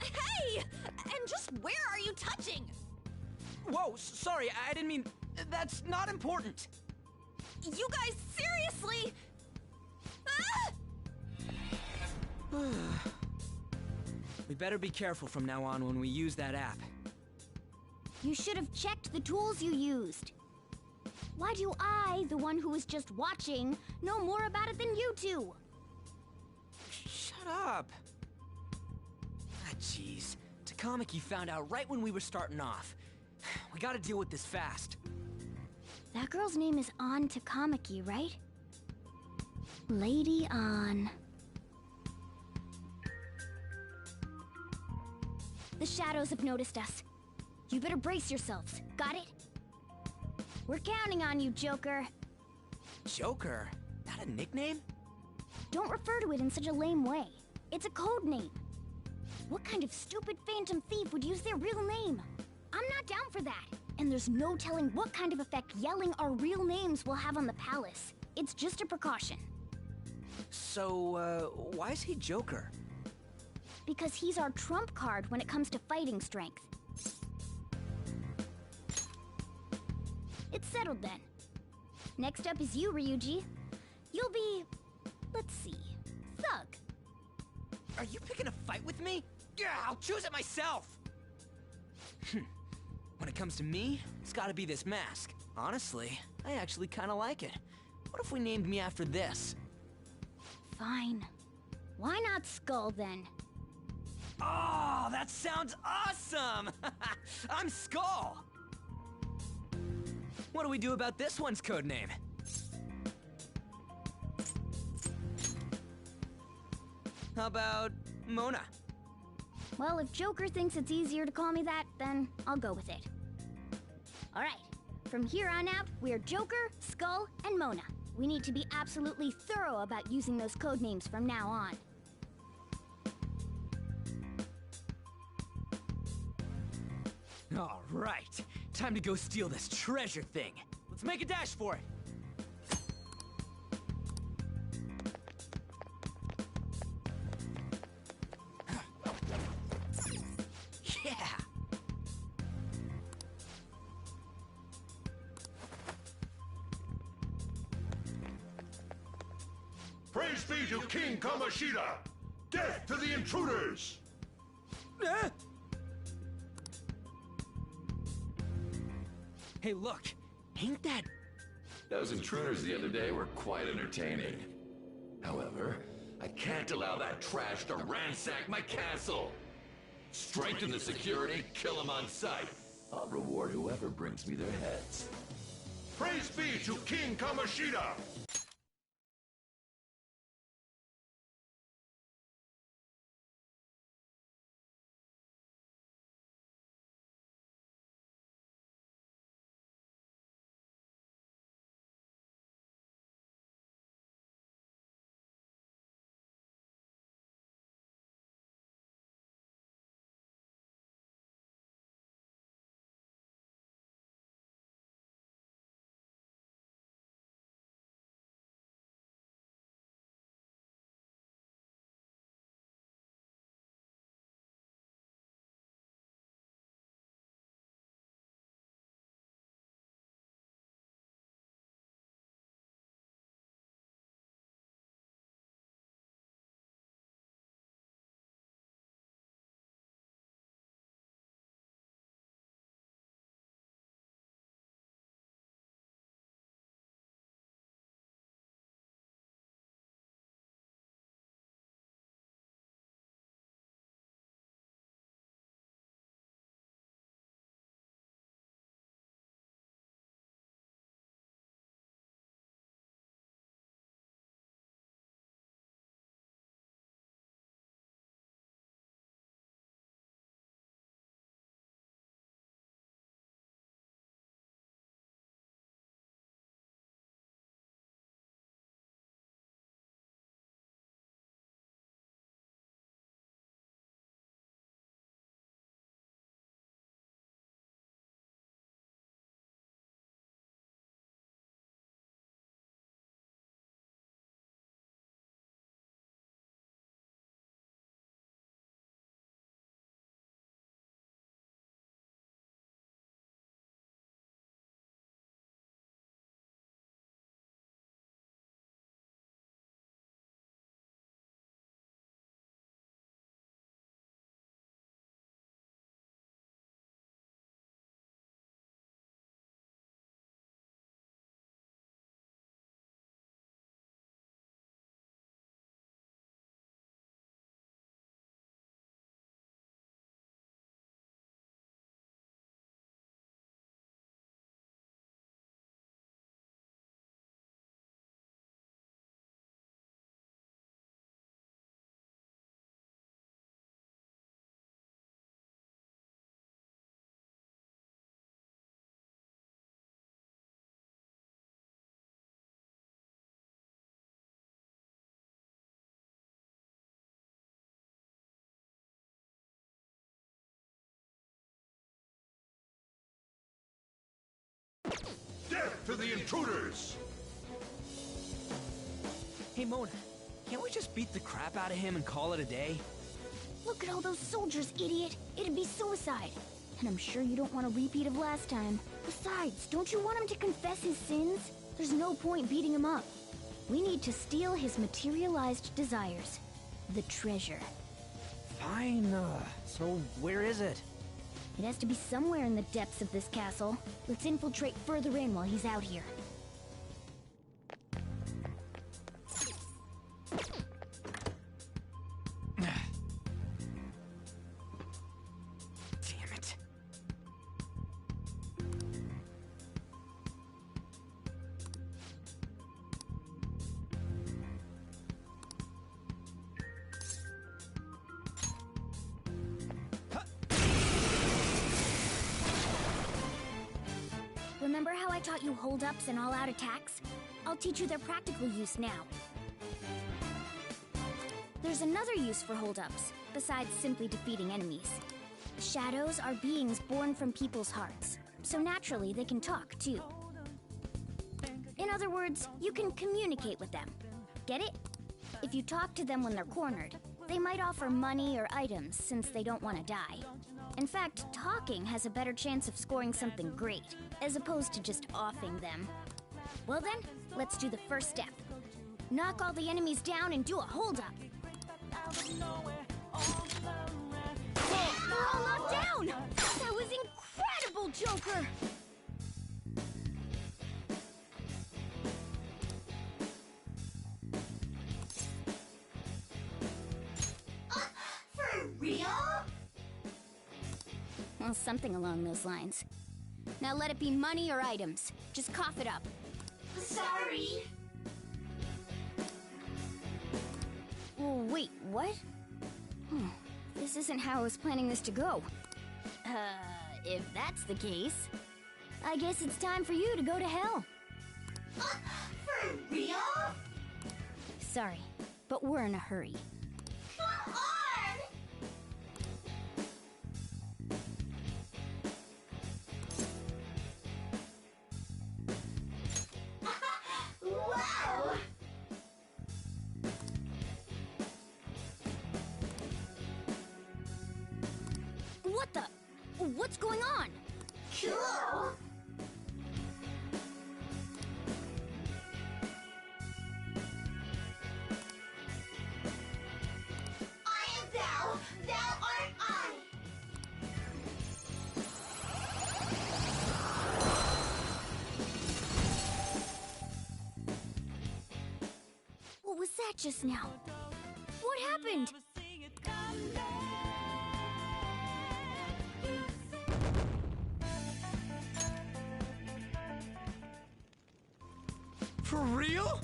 Hey! And just where are you touching? Whoa, sorry, I didn't mean... That's not important. You guys, seriously? Ah! We better be careful from now on when we use that app. You should have checked the tools you used. Why do I, the one who was just watching, know more about it than you two? Shut up! Ah, jeez. Takamaki found out right when we were starting off. We gotta deal with this fast. That girl's name is An Takamaki, right? Lady An. The shadows have noticed us. You better brace yourselves. Got it? We're counting on you, Joker. Joker? That a nickname? Don't refer to it in such a lame way. It's a code name. What kind of stupid phantom thief would use their real name? I'm not down for that. And there's no telling what kind of effect yelling our real names will have on the palace. It's just a precaution. So, why is he Joker? Because he's our trump card when it comes to fighting strength. It's settled then. Next up is you, Ryuji. You'll be... let's see... Thug. Are you picking a fight with me? Yeah, I'll choose it myself! When it comes to me, it's gotta be this mask. Honestly, I actually kinda like it. What if we named me after this? Fine. Why not Skull, then? Oh, that sounds awesome! I'm Skull! What do we do about this one's codename? How about Mona? Well, if Joker thinks it's easier to call me that, then I'll go with it. Alright, from here on out, we're Joker, Skull, and Mona. We need to be absolutely thorough about using those codenames from now on. Alright, time to go steal this treasure thing. Let's make a dash for it. Yeah! Praise be to King Kamoshida! Death to the intruders! Hey, look! Ain't that... Those intruders the other day were quite entertaining. However, I can't allow that trash to ransack my castle! Strengthen the security, kill them on sight. I'll reward whoever brings me their heads. Praise be to King Kamoshida! Death to the intruders! Hey, Mona, can't we just beat the crap out of him and call it a day? Look at all those soldiers, idiot! It'd be suicide. And I'm sure you don't want a repeat of last time. Besides, don't you want him to confess his sins? There's no point beating him up. We need to steal his materialized desires. The treasure. Fine, so where is it? It has to be somewhere in the depths of this castle. Let's infiltrate further in while he's out here. Damn it. Remember how I taught you hold-ups and all-out attacks? I'll teach you their practical use now. There's another use for hold-ups, besides simply defeating enemies. Shadows are beings born from people's hearts, so naturally they can talk, too. In other words, you can communicate with them. Get it? If you talk to them when they're cornered, they might offer money or items since they don't want to die. In fact, talking has a better chance of scoring something great, as opposed to just offing them. Well then, let's do the first step. Knock all the enemies down and do a hold-up. They're all knocked down! That was incredible, Joker! For real? Well, something along those lines. Now let it be money or items. Just cough it up. Sorry. Oh, wait, what? This isn't how I was planning this to go. If that's the case, I guess it's time for you to go to hell. For real? Sorry, but we're in a hurry. Come on! Wow! What the? What's going on? Cool! I am thou, thou art I! What was that just now? What happened? For real?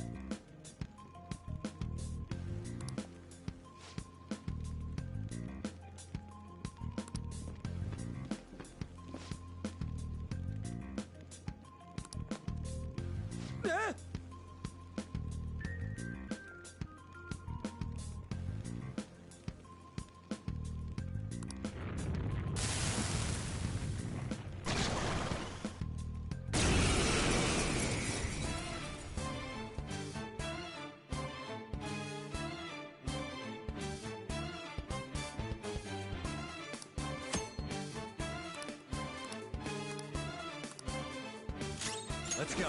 Let's go.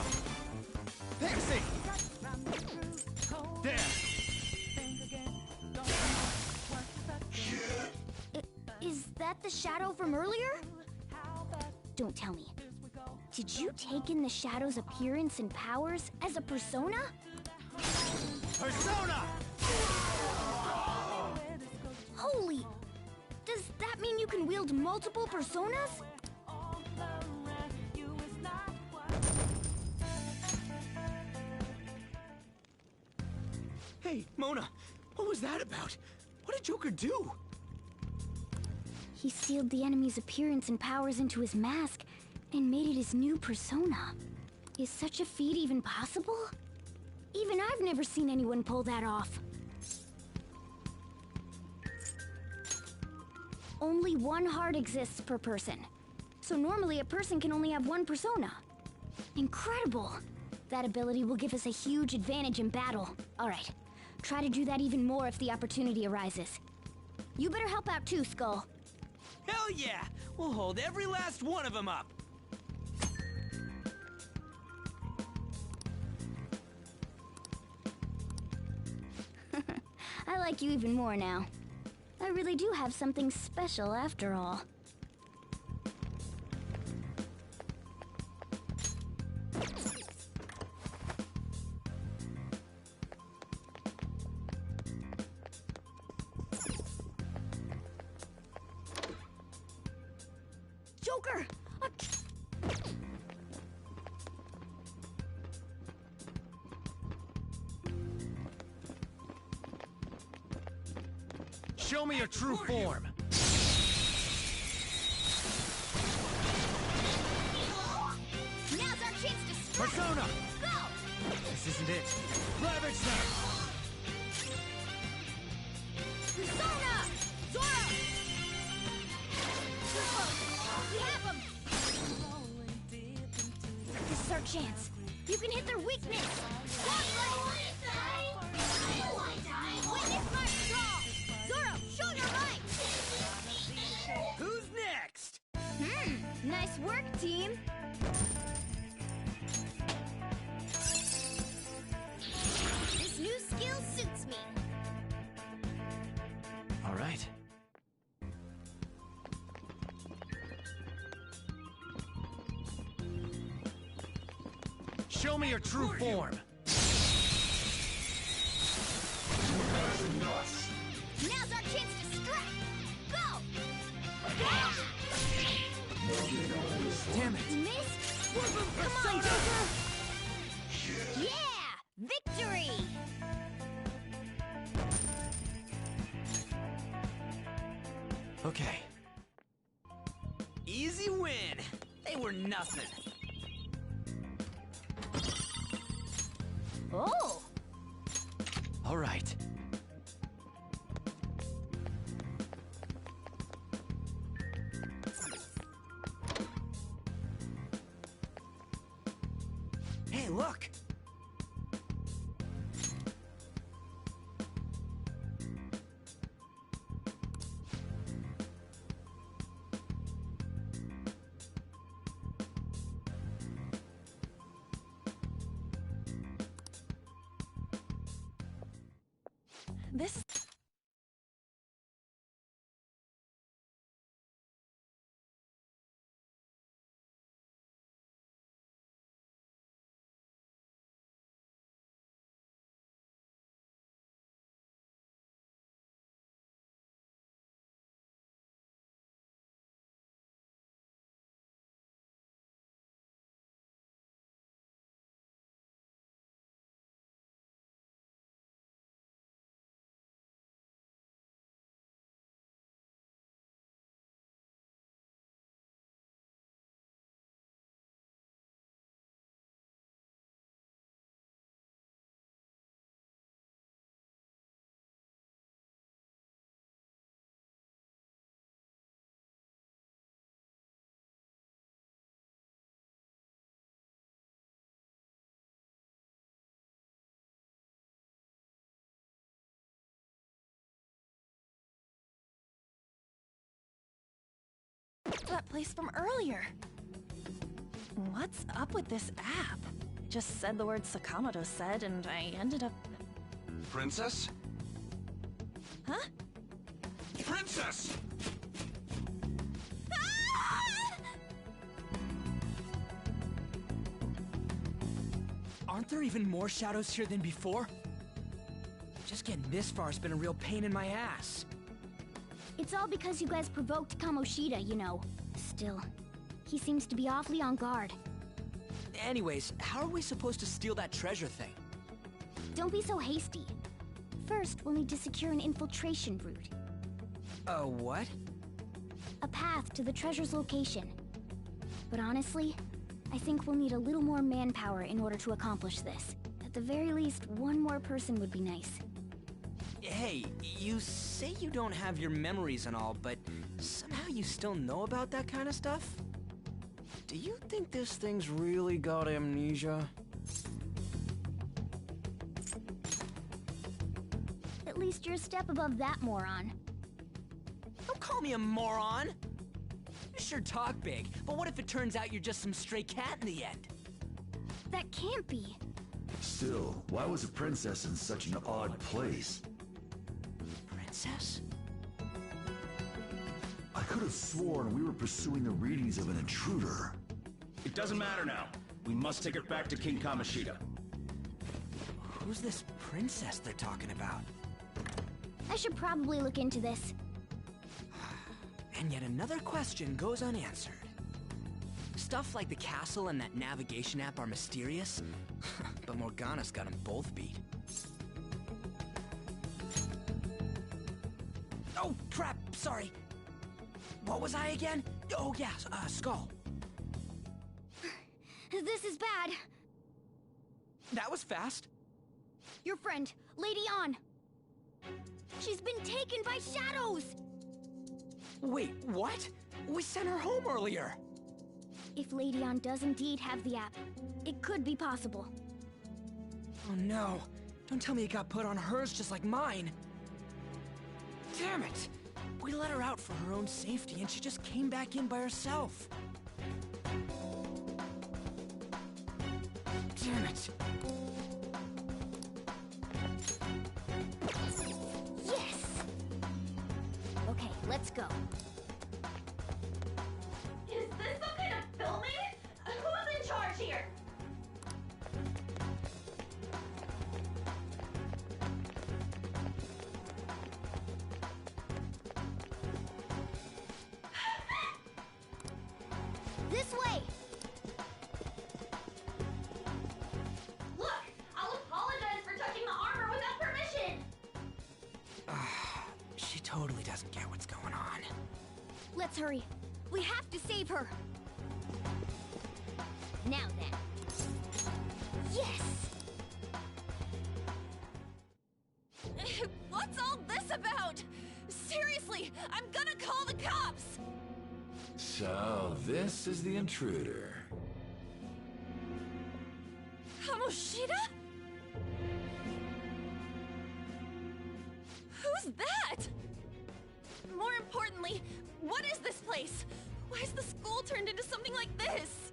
Pixie! There! Is that the shadow from earlier? Don't tell me. Did you take in the shadow's appearance and powers as a persona? Persona! Holy! Does that mean you can wield multiple personas? Hey, Mona, what was that about? What did Joker do? He sealed the enemy's appearance and powers into his mask and made it his new persona. Is such a feat even possible? Even I've never seen anyone pull that off. Only one heart exists per person. So normally a person can only have one persona. Incredible! That ability will give us a huge advantage in battle. Alright, try to do that even more if the opportunity arises. You better help out too, Skull. Hell yeah! We'll hold every last one of them up! I like you even more now. I really do have something special after all. Joker! Show me your true form! Now's our chance to strike! Persona! Go! This isn't it. Leverage them! Persona! Zora! We have him! This is our chance. You can hit their weakness! Witness my straw! Zoro, show your might! Who's next? Nice work, team! This new skill suits me! All right. Show me your true form! Now's our chance to strike! Go! Damn it! Missed? Come on, Joker! Yeah! Victory! Okay. Easy win! They were nothing. Oh! All right. Hey, look! This is... that place from earlier. What's up with this app? Just said the word Sakamoto said, and I ended up... Princess? Huh? Princess! Aren't there even more shadows here than before? Just getting this far has been a real pain in my ass. It's all because you guys provoked Kamoshida, you know. Still, he seems to be awfully on guard. Anyways, how are we supposed to steal that treasure thing? Don't be so hasty. First, we'll need to secure an infiltration route. A what? A path to the treasure's location. But honestly, I think we'll need a little more manpower in order to accomplish this. At the very least, one more person would be nice. Hey, you say you don't have your memories and all, but somehow you still know about that kind of stuff? Do you think this thing's really got amnesia? At least you're a step above that moron. Don't call me a moron! You sure talk big, but what if it turns out you're just some stray cat in the end? That can't be. Still, why was a princess in such an odd place? Princess? I could have sworn we were pursuing the readings of an intruder. It doesn't matter now. We must take her back to King Kamoshida. Who's this princess they're talking about? I should probably look into this. And yet another question goes unanswered. Stuff like the castle and that navigation app are mysterious, but Morgana's got them both beat. Oh, crap, sorry. What was I again? Oh, yeah, Skull. This is bad. That was fast. Your friend, Lady An. She's been taken by shadows! Wait, what? We sent her home earlier. If Lady An does indeed have the app, it could be possible. Oh no. Don't tell me it got put on hers just like mine. Damn it! We let her out for her own safety and she just came back in by herself. Damn it. Yes! Okay, let's go. Is this some kind of filming? Who's in charge here? This way! Look! I'll apologize for touching the armor without permission! She totally doesn't get what's going on. Let's hurry. We have to save her. Now then. Yes! What's all this about? Seriously, I'm gonna call the cops! So, this is the intruder. Kamoshida? Who's that? More importantly, what is this place? Why is the school turned into something like this?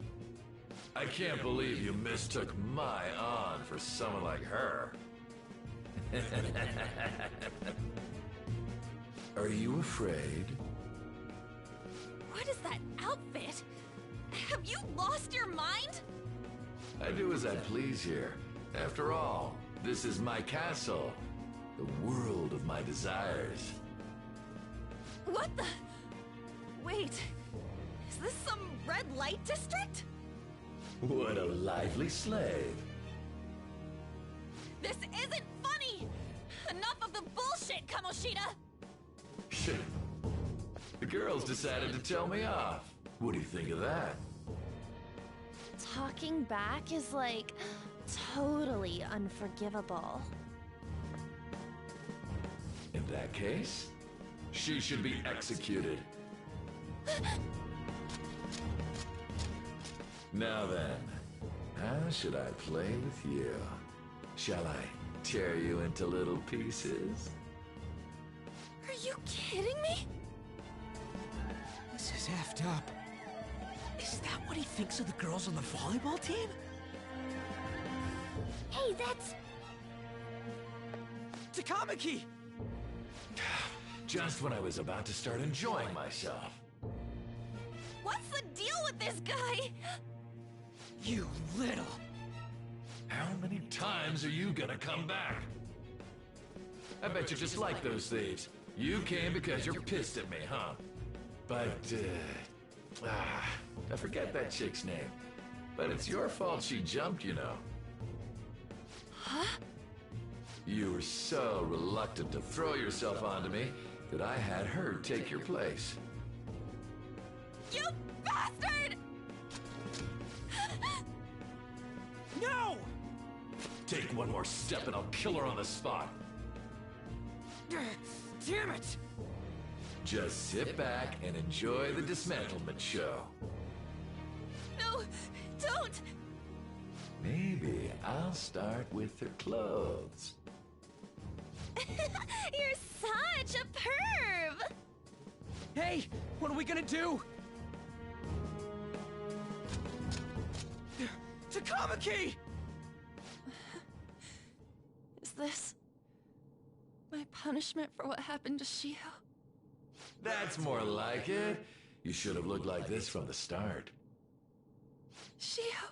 I can't believe you mistook my An for someone like her. Are you afraid? What is that outfit? Have you lost your mind? I do as I please here. After all, this is my castle. The world of my desires. What the? Wait, is this some red light district? What a lively slave. This isn't funny! Enough of the bullshit, Kamoshida! Shit. The girls decided to tell me off. What do you think of that? Talking back is like totally unforgivable. In that case, she should be executed. Now then, how should I play with you? Shall I tear you into little pieces? Are you kidding me? This is effed up. Is that what he thinks of the girls on the volleyball team? Hey, that's... Takamaki! Just when I was about to start enjoying myself. What's the deal with this guy? You little... How many times are you gonna come back? I bet you just like those thieves. You came because you're pissed at me, huh? But, I forget that chick's name. But it's your fault she jumped, you know. Huh? You were so reluctant to throw yourself onto me that I had her take your place. You bastard! No! Take one more step and I'll kill her on the spot. Damn it! Just sit back and enjoy the dismantlement show. don't! Maybe I'll start with her clothes. You're such a perv! Hey, what are we gonna do? Takamaki! Is this my punishment for what happened to Shiho? That's more like it. You should have looked like this from the start. Shiho,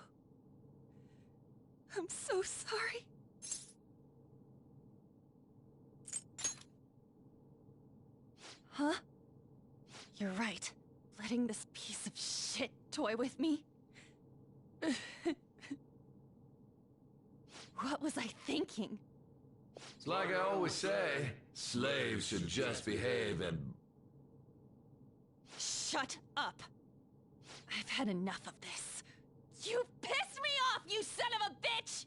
I'm so sorry. Huh? You're right. Letting this piece of shit toy with me? What was I thinking? It's like I always say, slaves should just behave and... Shut up! I've had enough of this. You pissed me off, you son of a bitch!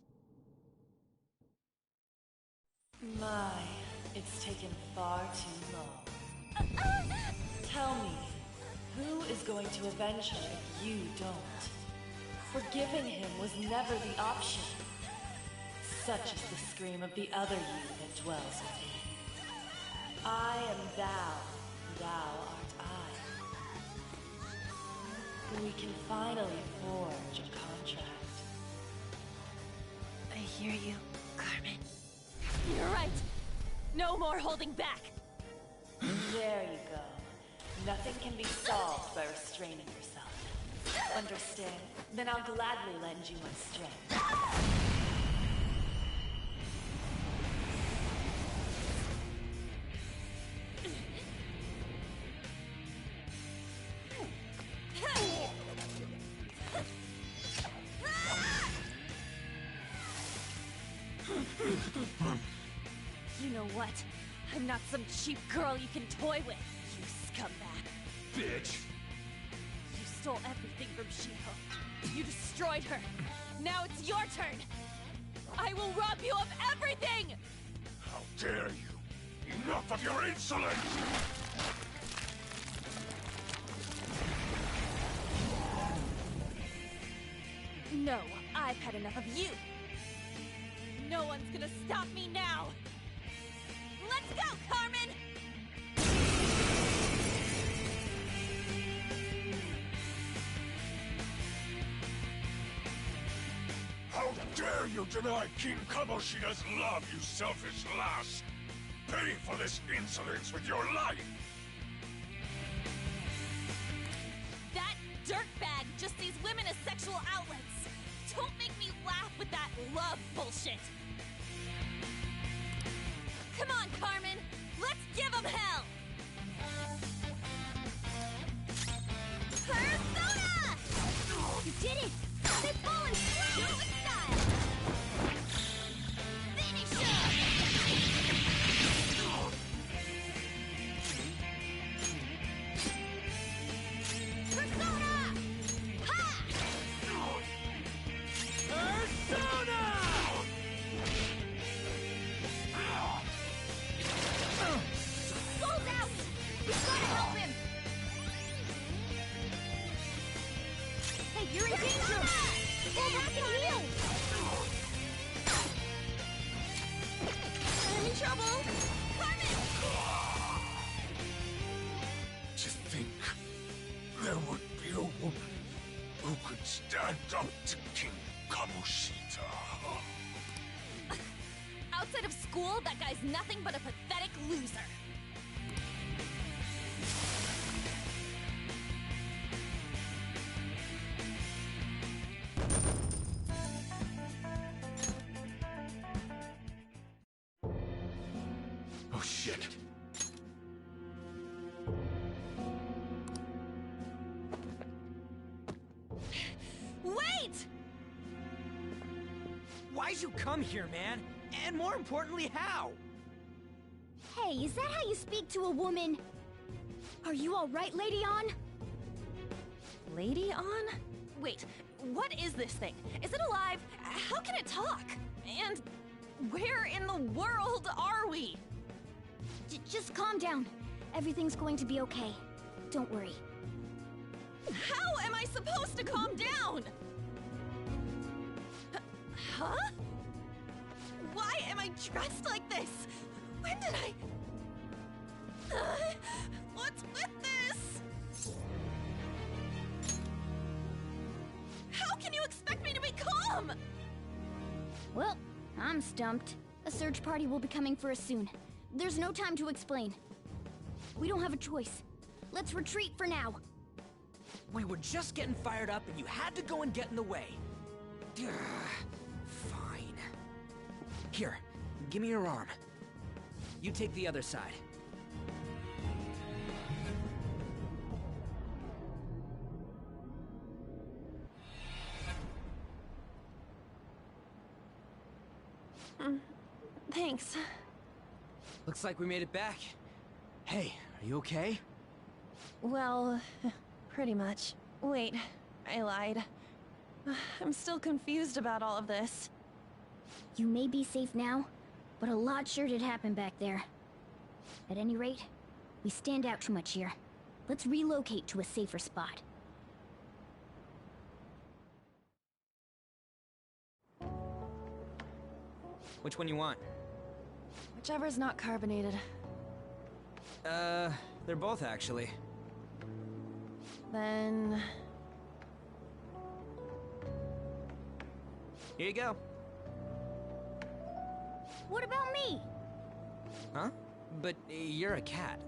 My, it's taken far too long. Tell me, who is going to avenge her if you don't? Forgiving him was never the option. Such is the scream of the other you that dwells within. I am thou, thou art I. We can finally forge a contract. I hear you, Carmen. You're right! No more holding back! There you go. Nothing can be solved by restraining yourself. Understand? Then I'll gladly lend you my strength. You know what? I'm not some cheap girl you can toy with, you scumbag. Bitch! You stole everything from Shiho. You destroyed her. Now it's your turn. I will rob you of everything! How dare you! Enough of your insolence! No, I've had enough of you. No one's gonna stop me now. Let's go, Carmen! How dare you deny King Kamoshida's love, you selfish lass! Pay for this insolence with your life! That dirtbag just sees women as sexual outlets. Don't make me laugh with that love bullshit. Come on, Carmen! Let's give them hell! Persona! You did it! They've fallen slow with style! Finish her! Persona! Ha! Persona! Soul's out! We've got to help him! Hey, you're in danger! Fall back and heal! I'm in trouble! Carmen! To think there would be a woman who could stand up to King Kamoshida. Outside of school, that guy's nothing but a pathetic loser. Oh shit. Wait! Why'd you come here, man? And more importantly, how? Hey, is that how you speak to a woman? Are you alright, Lady On? Lady On? Wait, what is this thing? Is it alive? How can it talk? And where in the world are we? Just calm down. Everything's going to be okay. Don't worry. How am I supposed to calm down? Huh? Why am I dressed like this? When did I... what's with this? How can you expect me to be calm? Well, I'm stumped. A search party will be coming for us soon. There's no time to explain. We don't have a choice. Let's retreat for now. We were just getting fired up and you had to go and get in the way. Ugh, fine. Here, give me your arm. You take the other side. Thanks. Looks like we made it back. Hey, are you okay? Well, pretty much. Wait, I lied. I'm still confused about all of this. You may be safe now, but a lot sure did happen back there. At any rate, we stand out too much here. Let's relocate to a safer spot. Which one you want? Whichever's not carbonated. They're both actually. Then... Here you go. What about me? Huh? But you're a cat.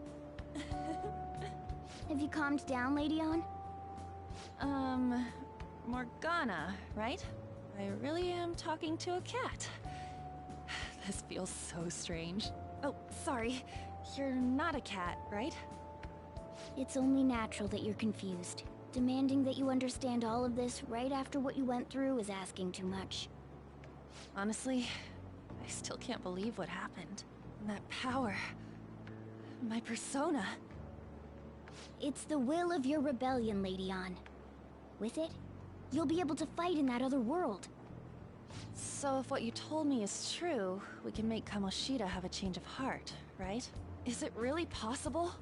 Have you calmed down, Lady On? Morgana, right? I really am talking to a cat. This feels so strange. Oh, sorry. You're not a cat, right? It's only natural that you're confused. Demanding that you understand all of this right after what you went through is asking too much. Honestly, I still can't believe what happened. That power... my persona... It's the will of your rebellion, Lady On. With it, you'll be able to fight in that other world. So if what you told me is true, we can make Kamoshida have a change of heart, right? Is it really possible?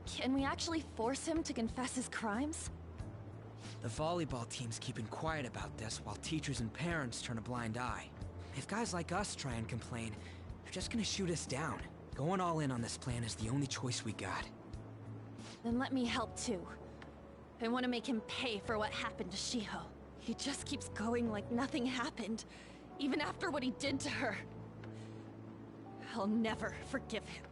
Can we actually force him to confess his crimes? The volleyball team's keeping quiet about this while teachers and parents turn a blind eye. If guys like us try and complain, they're just gonna shoot us down. Going all in on this plan is the only choice we got. Then let me help too. I want to make him pay for what happened to Shiho. He just keeps going like nothing happened, even after what he did to her. I'll never forgive him.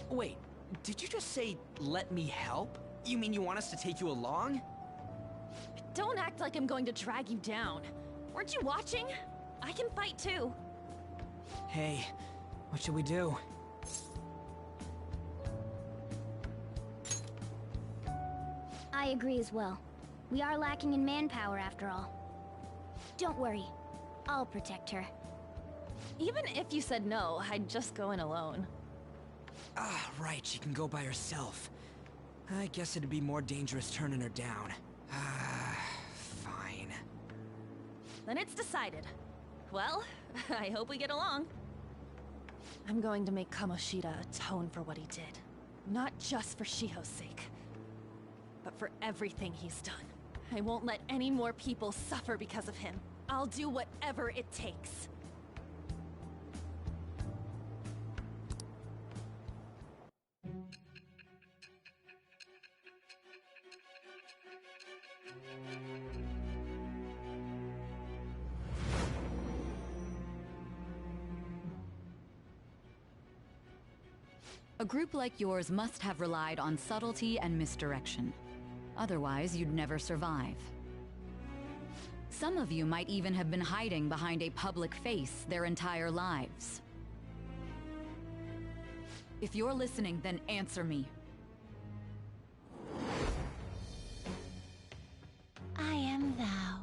Wait, did you just say, let me help? You mean you want us to take you along? Don't act like I'm going to drag you down. Weren't you watching? I can fight too. Hey, what should we do? I agree as well. We are lacking in manpower after all. Don't worry. I'll protect her. Even if you said no, I'd just go in alone. Ah, right, she can go by herself. I guess it'd be more dangerous turning her down. Fine. Then it's decided. Well, I hope we get along. I'm going to make Kamoshida atone for what he did. Not just for Shiho's sake, but for everything he's done. I won't let any more people suffer because of him. I'll do whatever it takes. A group like yours must have relied on subtlety and misdirection. Otherwise, you'd never survive. Some of you might even have been hiding behind a public face their entire lives. If you're listening, then answer me. I am thou.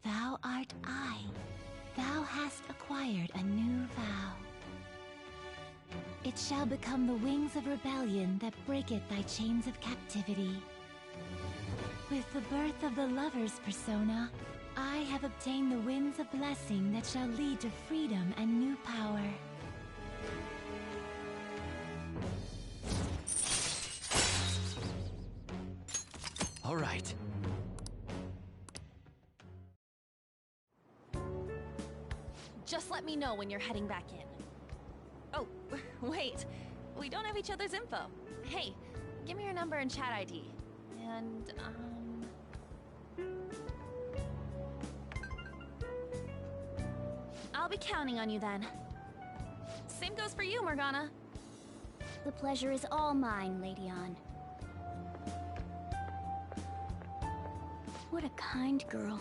Thou art I. Thou hast acquired a new vow. It shall become the wings of rebellion that breaketh thy chains of captivity. With the birth of the lover's persona, I have obtained the winds of blessing that shall lead to freedom and new power. All right. Just let me know when you're heading back in. Oh, wait. We don't have each other's info. Hey, give me your number and chat ID. And, I'll be counting on you then. Same goes for you, Morgana. The pleasure is all mine, Lady Ann. What a kind girl.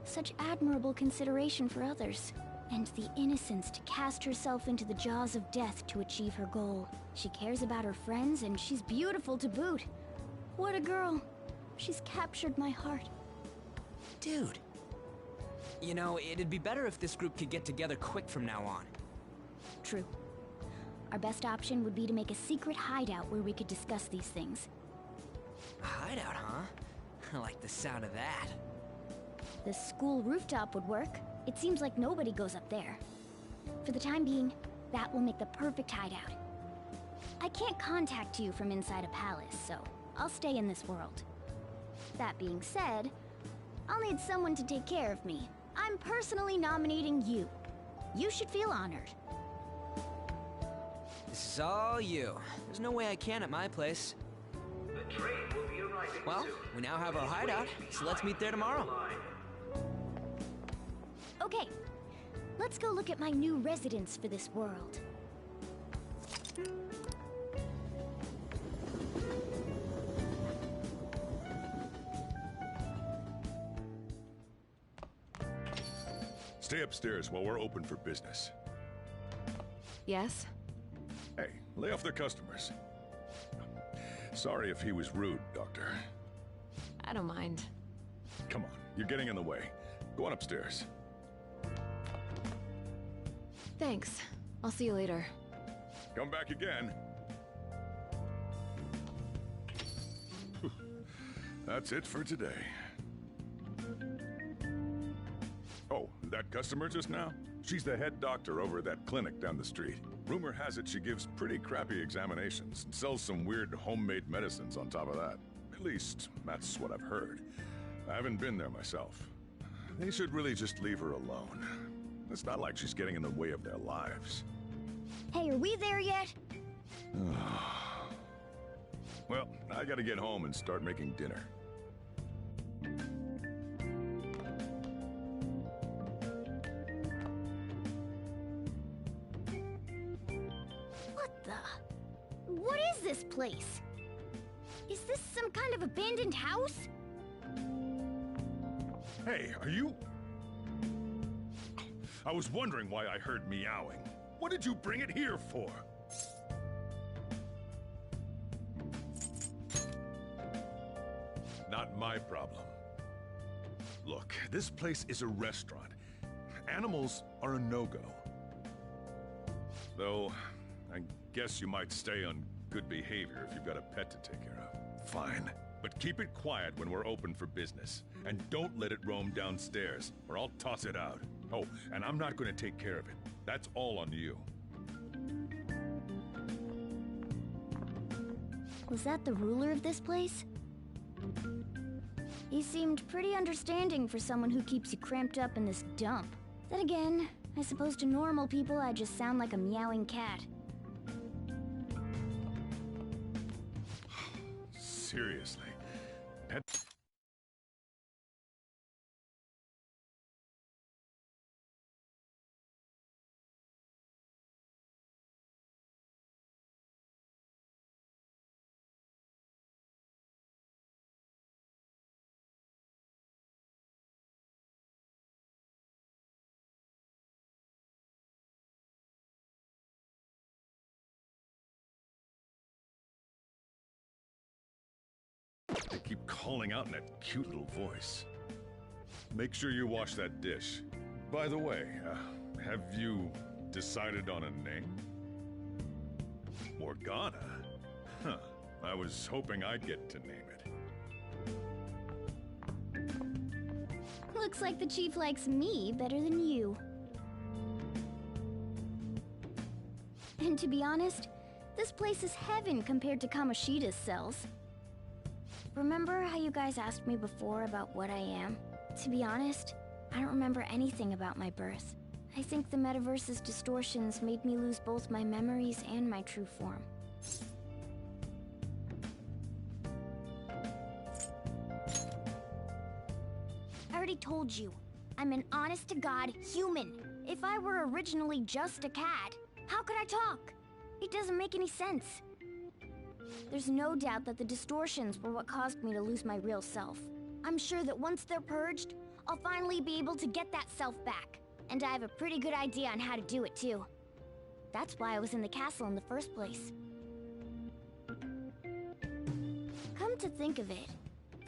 Such admirable consideration for others. And the innocence to cast herself into the jaws of death to achieve her goal. She cares about her friends, and she's beautiful to boot. What a girl. She's captured my heart. Dude. You know, it'd be better if this group could get together quick from now on. True. Our best option would be to make a secret hideout where we could discuss these things. A hideout, huh? I like the sound of that. The school rooftop would work. It seems like nobody goes up there. For the time being, that will make the perfect hideout. I can't contact you from inside a palace, so I'll stay in this world. That being said, I'll need someone to take care of me. I'm personally nominating you. You should feel honored. This is all you. There's no way I can at my place. The train will be arriving Well, soon. we now have our hideout, so let's meet there tomorrow. Okay, let's go look at my new residence for this world. Stay upstairs while we're open for business. Yes? Hey, lay off the customers. Sorry if he was rude, Doctor. I don't mind. Come on, you're getting in the way. Go on upstairs. Thanks. I'll see you later. Come back again. That's it for today. Oh, that customer just now? She's the head doctor over at that clinic down the street. Rumor has it she gives pretty crappy examinations and sells some weird homemade medicines on top of that. At least, that's what I've heard. I haven't been there myself. They should really just leave her alone. It's not like she's getting in the way of their lives. Hey, are we there yet? Well, I gotta get home and start making dinner. What the? What is this place? Is this some kind of abandoned house? Hey, are you... I was wondering why I heard meowing. What did you bring it here for? Not my problem. Look, this place is a restaurant. Animals are a no-go. Though, I guess you might stay on good behavior if you've got a pet to take care of. Fine. But keep it quiet when we're open for business. And don't let it roam downstairs, or I'll toss it out. Oh, and I'm not going to take care of it. That's all on you. Was that the ruler of this place? He seemed pretty understanding for someone who keeps you cramped up in this dump. Then again, I suppose to normal people I just sound like a meowing cat. Seriously. Pet... They keep calling out in that cute little voice. Make sure you wash that dish. By the way, have you decided on a name? Morgana? Huh. I was hoping I'd get to name it. Looks like the chief likes me better than you. And to be honest, this place is heaven compared to Kamoshida's cells. Remember how you guys asked me before about what I am? To be honest, I don't remember anything about my birth. I think the metaverse's distortions made me lose both my memories and my true form. I already told you, I'm an honest-to-God human. If I were originally just a cat, how could I talk? It doesn't make any sense. There's no doubt that the distortions were what caused me to lose my real self. I'm sure that once they're purged, I'll finally be able to get that self back. And I have a pretty good idea on how to do it, too. That's why I was in the castle in the first place. Come to think of it,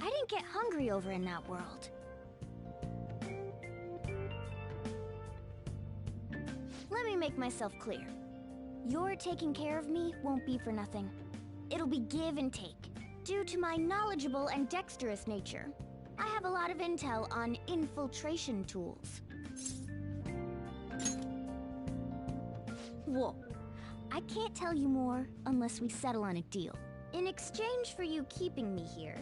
I didn't get hungry over in that world. Let me make myself clear. Your taking care of me won't be for nothing. It'll be give and take. Due to my knowledgeable and dexterous nature, I have a lot of intel on infiltration tools. Whoa. I can't tell you more unless we settle on a deal. In exchange for you keeping me here,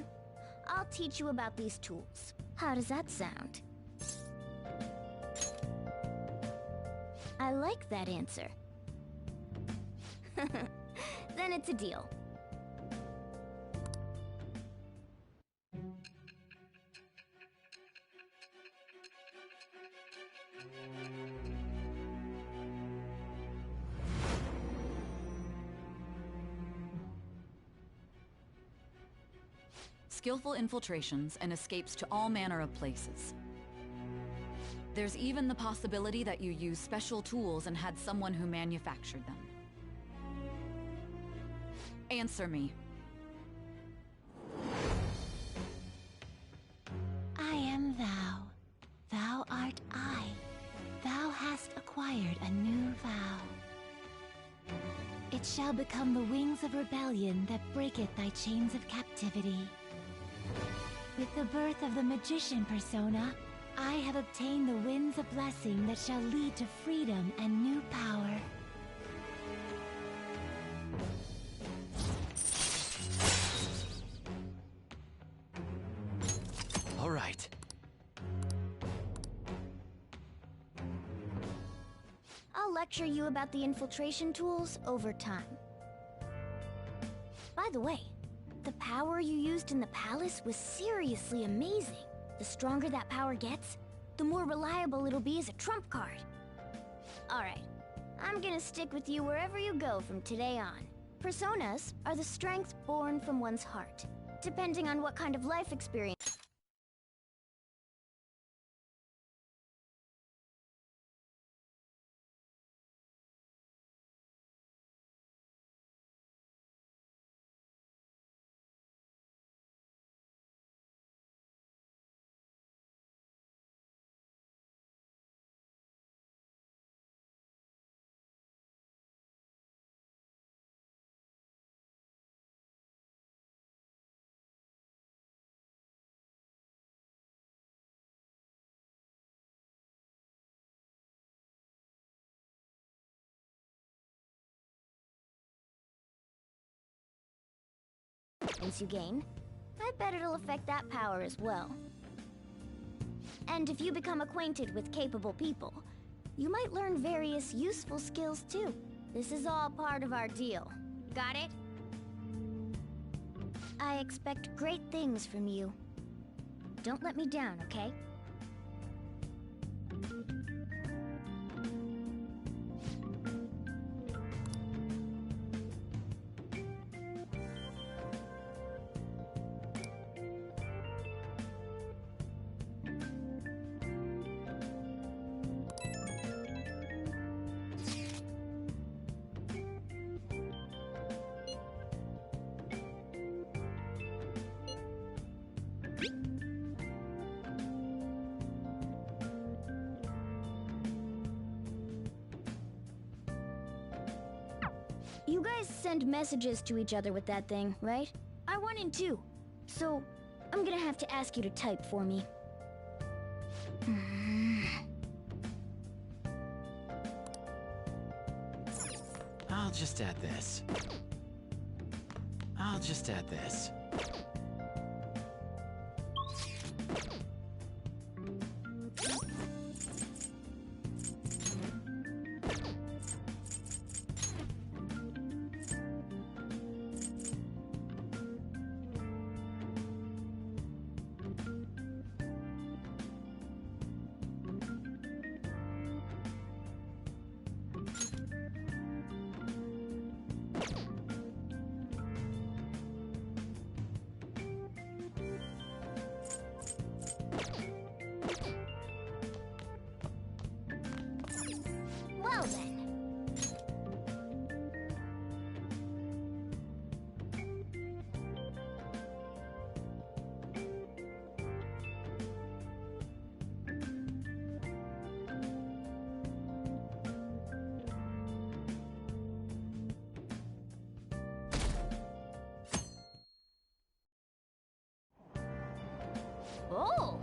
I'll teach you about these tools. How does that sound? I like that answer. Then it's a deal. Skillful infiltrations and escapes to all manner of places. There's even the possibility that you used special tools and had someone who manufactured them. Answer me. I am thou. Thou art I. Thou hast acquired a new vow. It shall become the wings of rebellion that breaketh thy chains of captivity. With the birth of the magician persona, I have obtained the winds of blessing that shall lead to freedom and new power. All right. I'll lecture you about the infiltration tools over time. By the way, the power you used in the palace was seriously amazing. The stronger that power gets, the more reliable it'll be as a trump card. Alright, I'm gonna stick with you wherever you go from today on. Personas are the strength born from one's heart, depending on what kind of life experience. You gain, I bet it'll affect that power as well. And if you become acquainted with capable people, you might learn various useful skills too. This is all part of our deal. Got it? I expect great things from you. Don't let me down, okay? You guys send messages to each other with that thing, right? I want in too. So, I'm gonna have to ask you to type for me. I'll just add this. I'll just add this. Oh!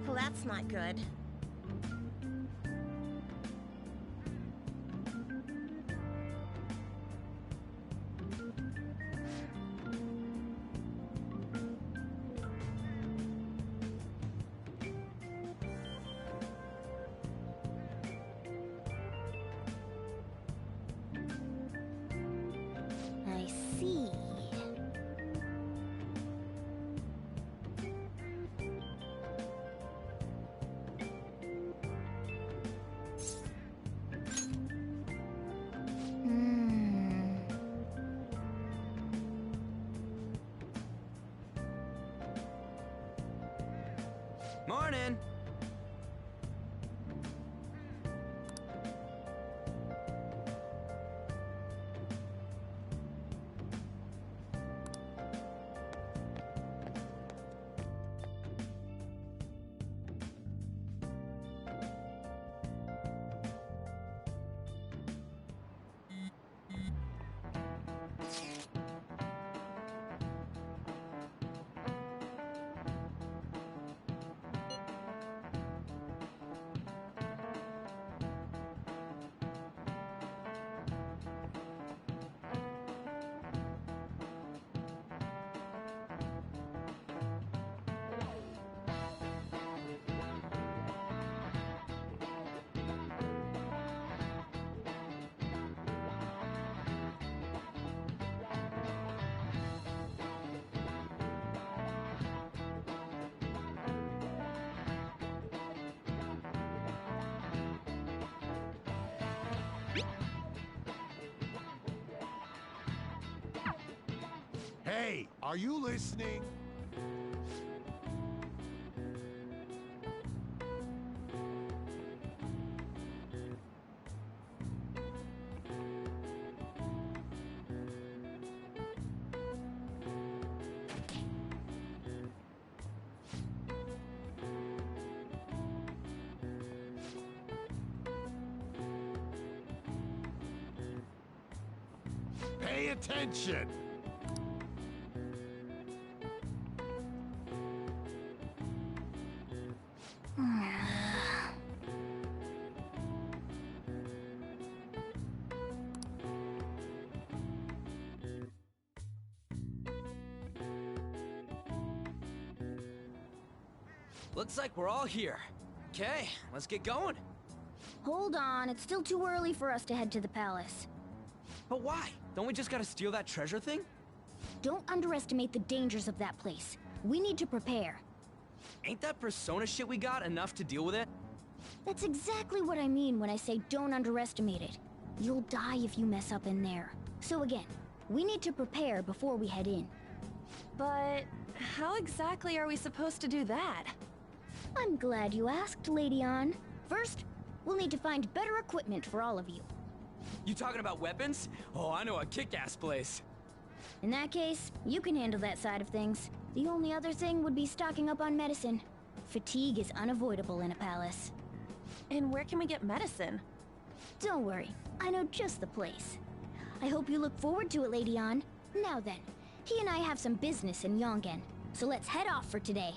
Well, that's not good. I see. Morning! Hey, are you listening? Pay attention! Looks like we're all here. Okay, let's get going. Hold on, it's still too early for us to head to the palace. But why? Don't we just gotta steal that treasure thing? Don't underestimate the dangers of that place. We need to prepare. Ain't that persona shit we got enough to deal with it? That's exactly what I mean when I say don't underestimate it. You'll die if you mess up in there. So again, we need to prepare before we head in. But how exactly are we supposed to do that? I'm glad you asked, Lady Ann. First, we'll need to find better equipment for all of you. You talking about weapons? Oh, I know a kick-ass place. In that case, you can handle that side of things. The only other thing would be stocking up on medicine. Fatigue is unavoidable in a palace. And where can we get medicine? Don't worry, I know just the place. I hope you look forward to it, Lady Ann. Now then, he and I have some business in Yongen, so let's head off for today.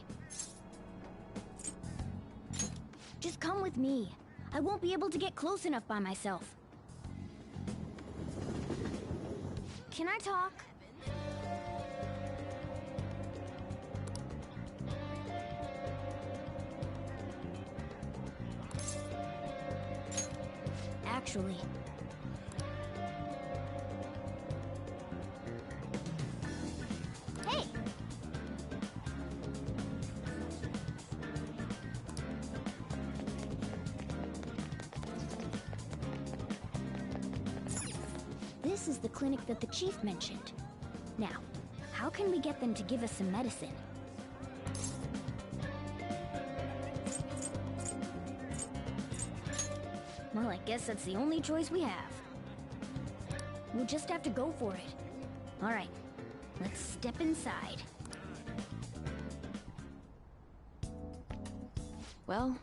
Just come with me. I won't be able to get close enough by myself. Can I talk? Actually... Hey! This is the clinic that the chief mentioned. Now, how How can we get them to give us some medicine? Well, I guess that's the only choice we have. We'll just have to go for it. Alright, let's step inside. Well...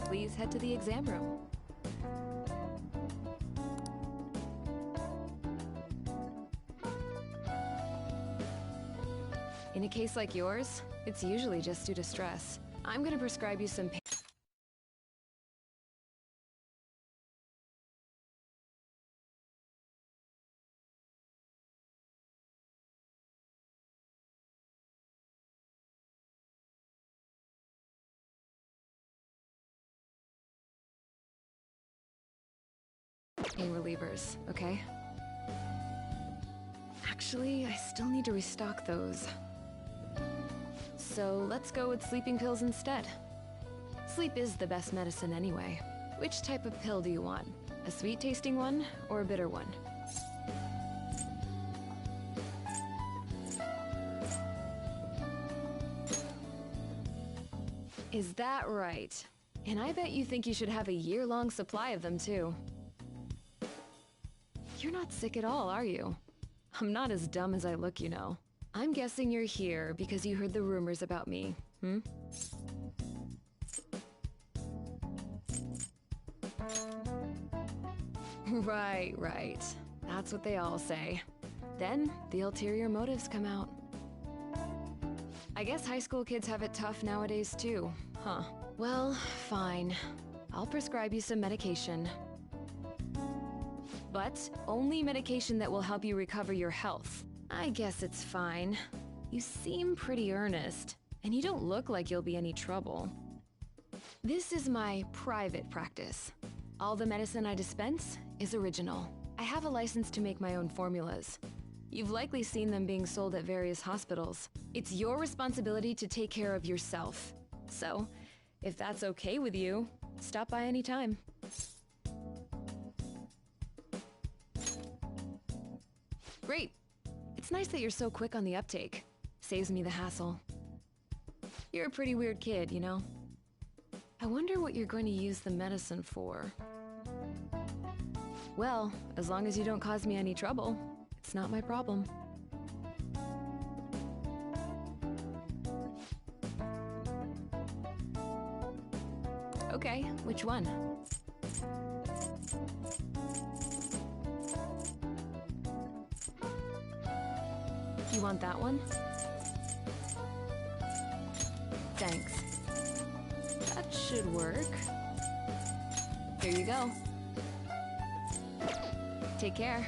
Please head to the exam room. In a case like yours, it's usually just due to stress. I'm gonna prescribe you some pain relievers, okay? Actually, I still need to restock those. So let's go with sleeping pills instead. Sleep is the best medicine anyway. Which type of pill do you want? A sweet-tasting one or a bitter one? Is that right? And I bet you think you should have a year-long supply of them too. You're not sick at all, are you? I'm not as dumb as I look, you know. I'm guessing you're here because you heard the rumors about me, hmm? Right. That's what they all say. Then, the ulterior motives come out. I guess high school kids have it tough nowadays too, huh? Well, fine. I'll prescribe you some medication. But only medication that will help you recover your health. I guess it's fine. You seem pretty earnest, and you don't look like you'll be any trouble. This is my private practice. All the medicine I dispense is original. I have a license to make my own formulas. You've likely seen them being sold at various hospitals. It's your responsibility to take care of yourself. So, if that's okay with you, stop by anytime. Great. It's nice that you're so quick on the uptake. Saves me the hassle. You're a pretty weird kid, you know? I wonder what you're going to use the medicine for. Well, as long as you don't cause me any trouble, it's not my problem. Okay, which one? You want that one? Thanks. That should work. Here you go. Take care.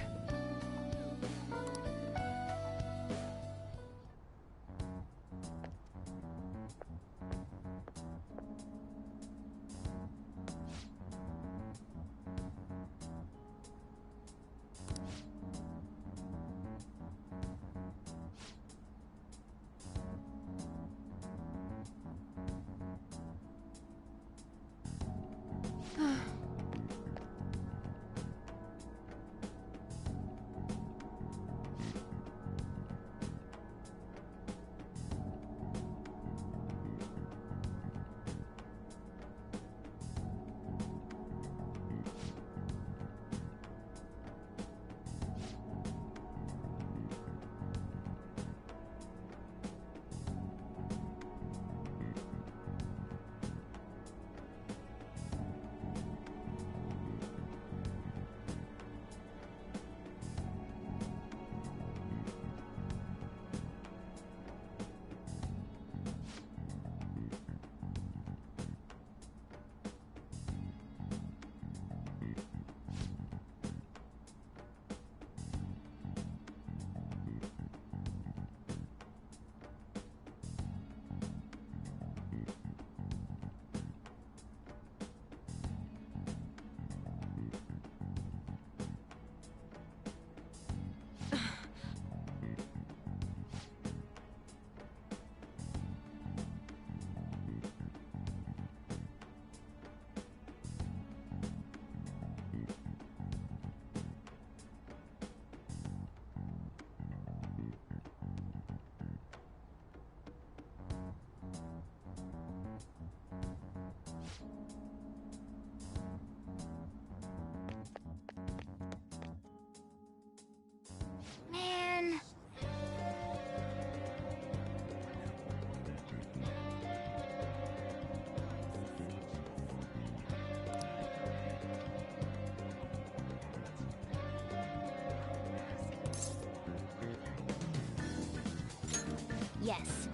Yes.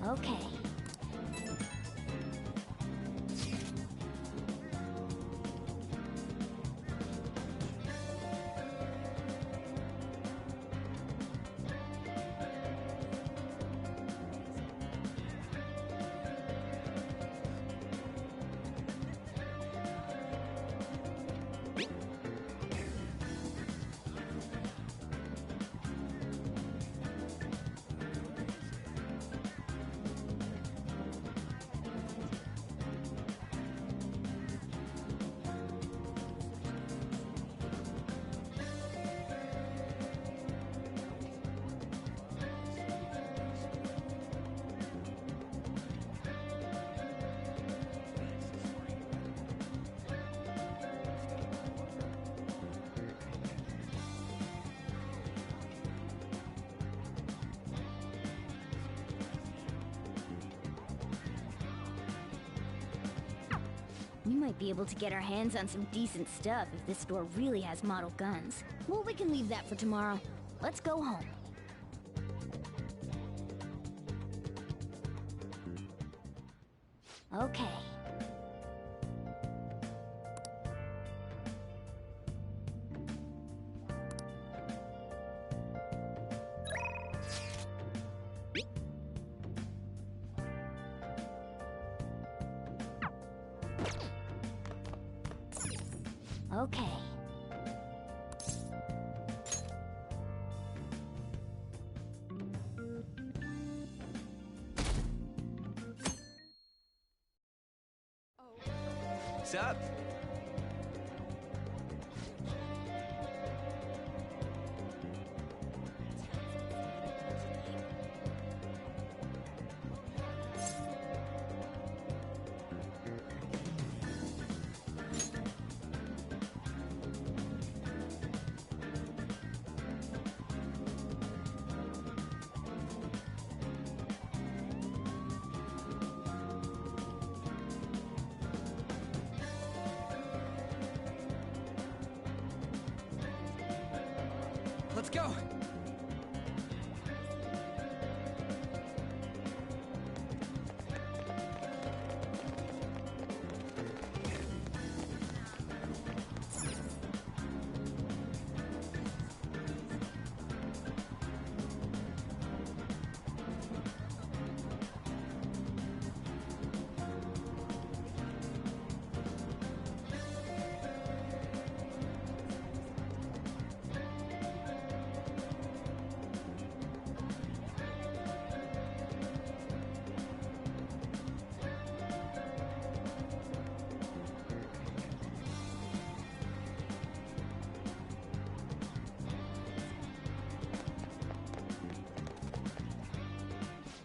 Okay. We might be able to get our hands on some decent stuff if this store really has model guns. Well, we can leave that for tomorrow. Let's go home. Okay. Okay. Sup? Let's go!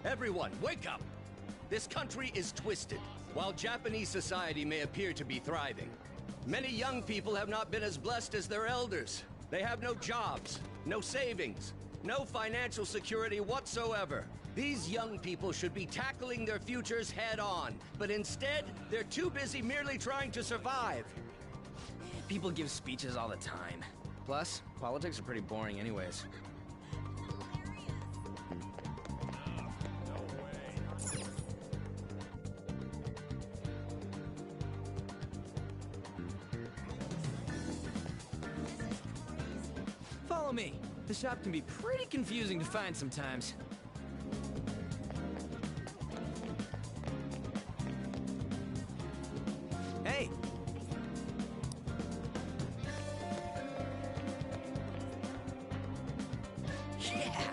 Everyone, wake up! This country is twisted. While Japanese society may appear to be thriving, many young people have not been as blessed as their elders. They have no jobs, no savings, no financial security whatsoever. These young people should be tackling their futures head on, but instead, they're too busy merely trying to survive. People give speeches all the time. Plus, politics are pretty boring anyways. Follow me. The shop can be pretty confusing to find sometimes. Hey! Yeah!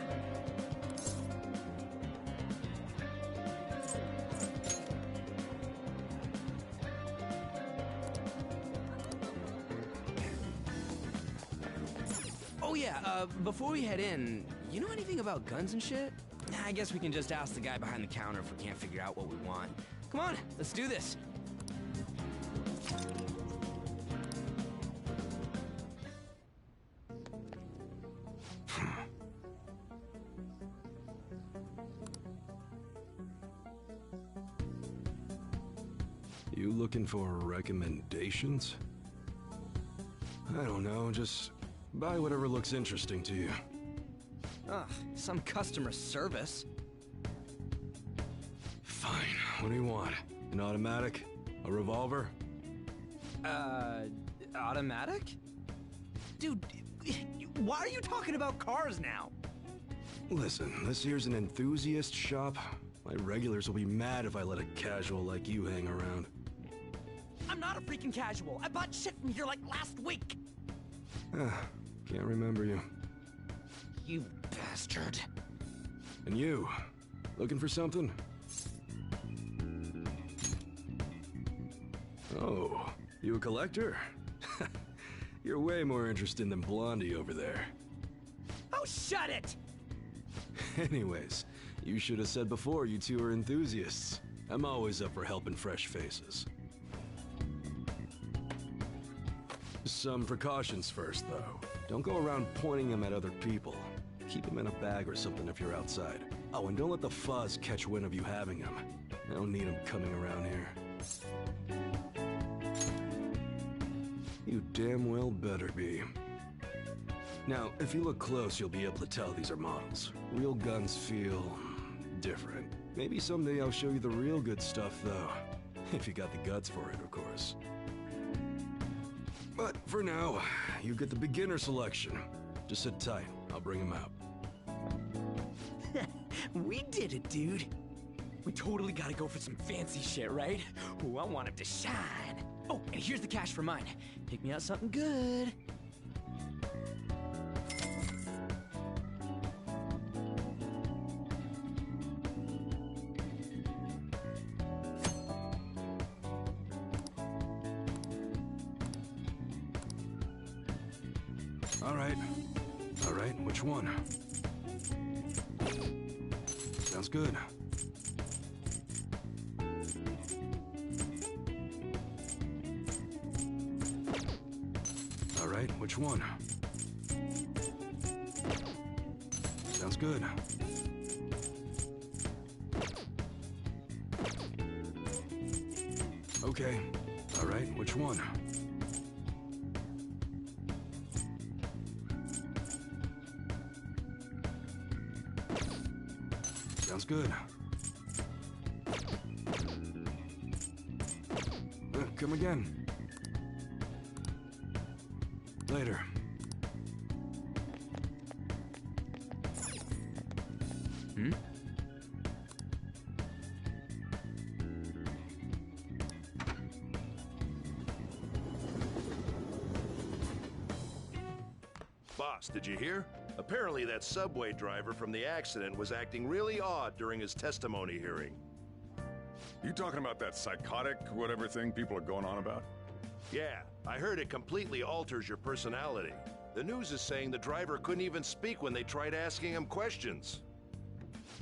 Oh yeah, before we head in, you know anything about guns and shit? Nah, I guess we can just ask the guy behind the counter if we can't figure out what we want. Come on, let's do this. You looking for recommendations? I don't know, just Buy whatever looks interesting to you. Ugh, some customer service. Fine. What do you want? An automatic? A revolver? Automatic? Dude, why are you talking about cars now? Listen, this here's an enthusiast shop. My regulars will be mad if I let a casual like you hang around. I'm not a freaking casual. I bought shit from here like last week. Can't remember you. You bastard. And you? Looking for something? Oh, you a collector? You're way more interesting than Blondie over there. Oh, shut it! Anyways, you should have said before you two are enthusiasts. I'm always up for helping fresh faces. Some precautions first, though. Don't go around pointing them at other people. Keep them in a bag or something if you're outside. Oh, and don't let the fuzz catch wind of you having them. I don't need them coming around here. You damn well better be. Now, if you look close, you'll be able to tell these are models. Real guns feel different. Maybe someday I'll show you the real good stuff, though. If you got the guts for it, of course. But for now, you get the beginner selection. Just sit tight. I'll bring him out. We did it, dude. We totally gotta go for some fancy shit, right? Ooh, I want him to shine. Oh, and here's the cash for mine. Pick me out something good. All right, which one? Sounds good. All right, which one? Sounds good. Okay. All right, which one? Sounds good. Come again. Later. Hmm? Boss, did you hear? Apparently that subway driver from the accident was acting really odd during his testimony hearing. You talking about that psychotic whatever thing people are going on about? Yeah, I heard it completely alters your personality. The news is saying the driver couldn't even speak when they tried asking him questions.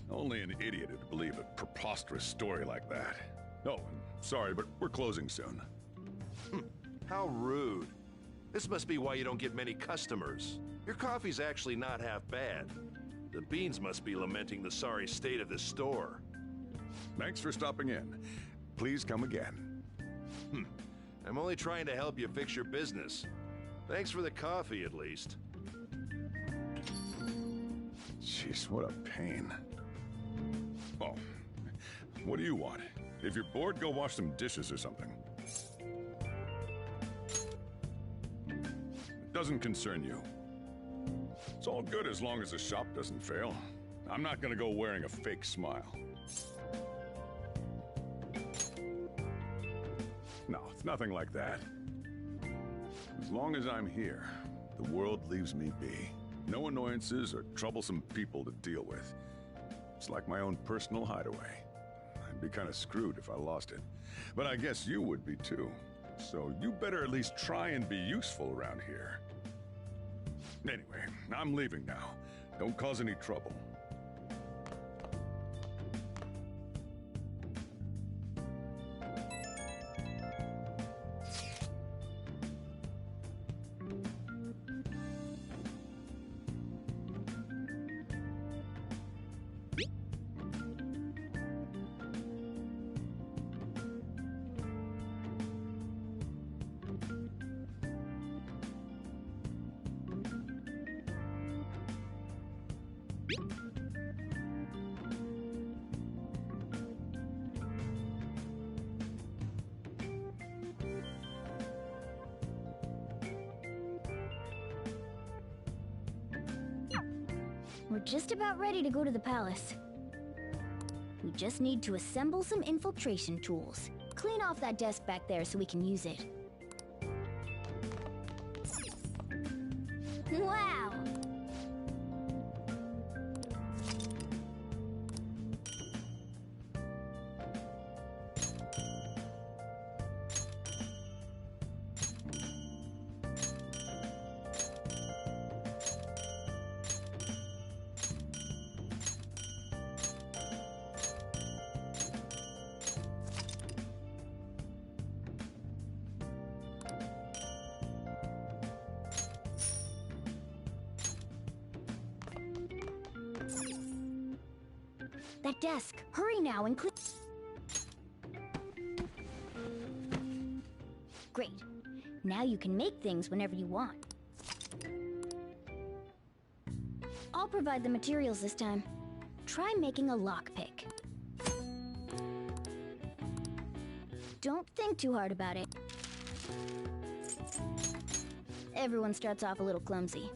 Only an idiot would believe a preposterous story like that. Oh, sorry, but we're closing soon. How rude. This must be why you don't get many customers. Your coffee's actually not half bad. The beans must be lamenting the sorry state of this store. Thanks for stopping in. Please come again. I'm only trying to help you fix your business. Thanks for the coffee, at least. Jeez, what a pain. Oh, what do you want? If you're bored, go wash some dishes or something. It doesn't concern you. It's all good as long as the shop doesn't fail. I'm not gonna go wearing a fake smile. No, it's nothing like that. As long as I'm here, the world leaves me be. No annoyances or troublesome people to deal with. It's like my own personal hideaway. I'd be kind of screwed if I lost it. But I guess you would be too. So you better at least try and be useful around here. Anyway, I'm leaving now. Don't cause any trouble. We're just about ready to go to the palace. We just need to assemble some infiltration tools. Clean off that desk back there so we can use it. Wow! That desk! Hurry now and clean. Great. Now you can make things whenever you want. I'll provide the materials this time. Try making a lockpick. Don't think too hard about it. Everyone starts off a little clumsy.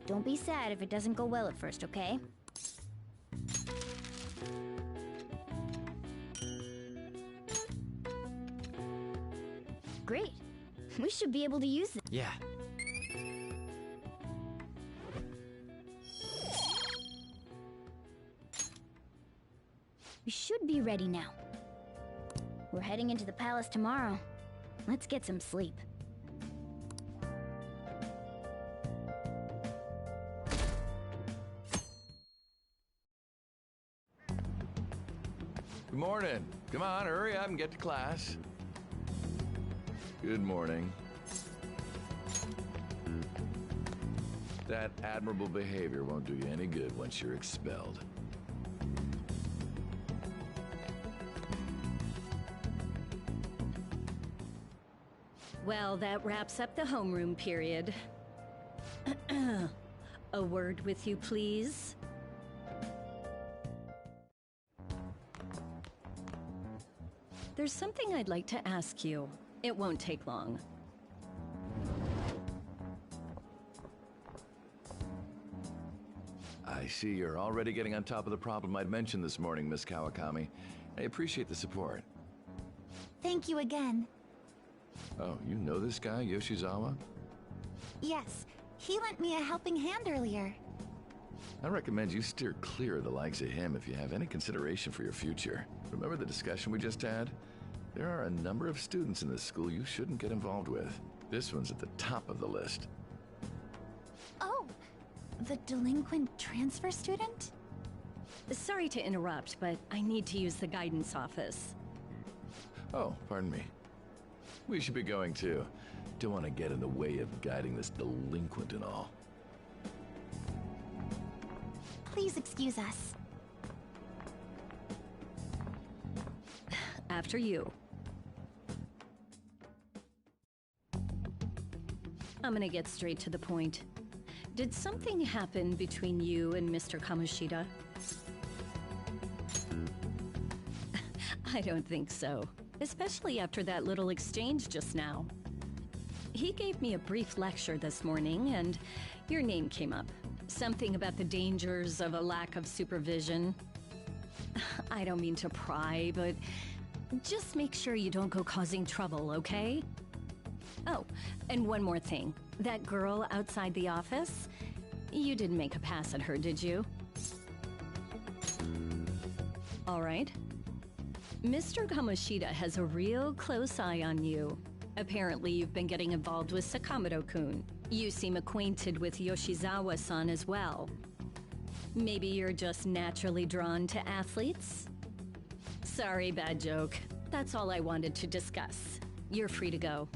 Don't be sad if it doesn't go well at first, okay? Great. We should be able to use it. Yeah. We should be ready now. We're heading into the palace tomorrow. Let's get some sleep. Good morning. Come on, hurry up and get to class. Good morning. That admirable behavior won't do you any good once you're expelled. Well, that wraps up the homeroom period. A word with you, please. There's something I'd like to ask you. It won't take long. I see you're already getting on top of the problem I'd mentioned this morning, Miss Kawakami. I appreciate the support. Thank you again. Oh, you know this guy, Yoshizawa? Yes, he lent me a helping hand earlier. I recommend you steer clear of the likes of him if you have any consideration for your future. Remember the discussion we just had? There are a number of students in this school you shouldn't get involved with. This one's at the top of the list. Oh, the delinquent transfer student? Sorry to interrupt, but I need to use the guidance office. Oh, pardon me. We should be going too. Don't want to get in the way of guiding this delinquent and all. Please excuse us. After you. I'm gonna get straight to the point. Did something happen between you and Mr. Kamoshida? I don't think so. Especially after that little exchange just now. He gave me a brief lecture this morning, and your name came up. Something about the dangers of a lack of supervision. I don't mean to pry, but just make sure you don't go causing trouble, okay? Oh, and one more thing. That girl outside the office? You didn't make a pass at her, did you? All right. Mr. Kamoshida has a real close eye on you. Apparently, you've been getting involved with Sakamoto-kun. You seem acquainted with Yoshizawa-san as well. Maybe you're just naturally drawn to athletes? Sorry, bad joke. That's all I wanted to discuss. You're free to go.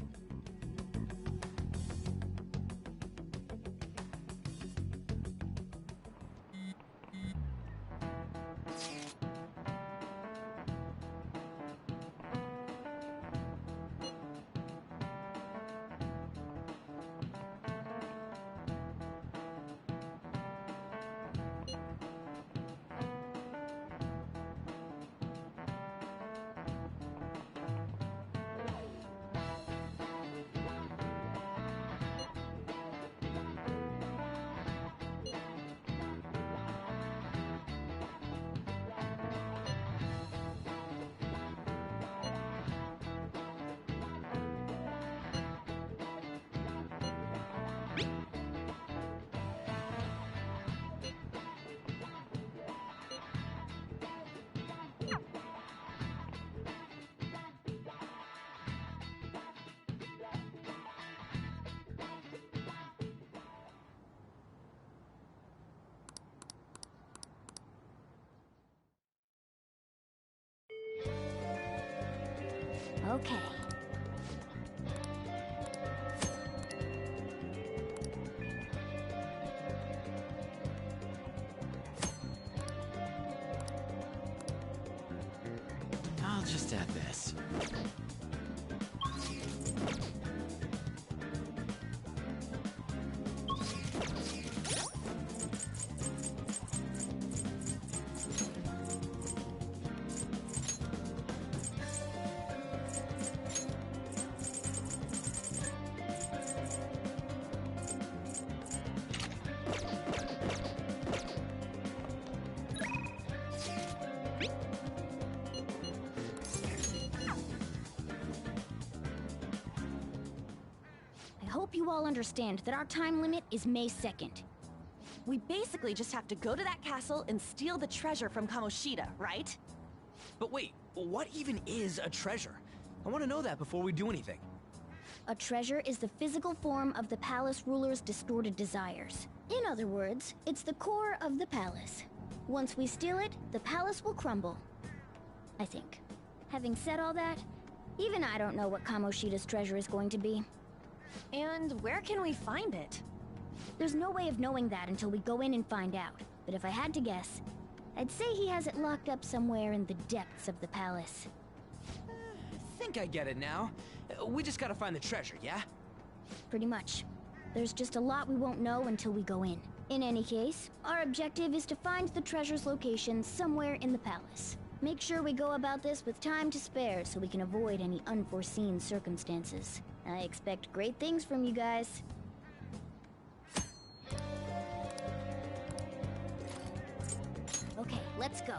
Okay. I'll just add this. I hope you all understand that our time limit is May 2nd. We basically just have to go to that castle and steal the treasure from Kamoshida, right? But wait, what even is a treasure? I want to know that before we do anything. A treasure is the physical form of the palace ruler's distorted desires. In other words, it's the core of the palace. Once we steal it, the palace will crumble. I think. Having said all that, even I don't know what Kamoshida's treasure is going to be. And where can we find it? There's no way of knowing that until we go in and find out. But if I had to guess, I'd say he has it locked up somewhere in the depths of the palace. I think I get it now. We just gotta find the treasure, yeah? Pretty much. There's just a lot we won't know until we go in. In any case, our objective is to find the treasure's location somewhere in the palace. Make sure we go about this with time to spare so we can avoid any unforeseen circumstances. I expect great things from you guys. Okay, let's go.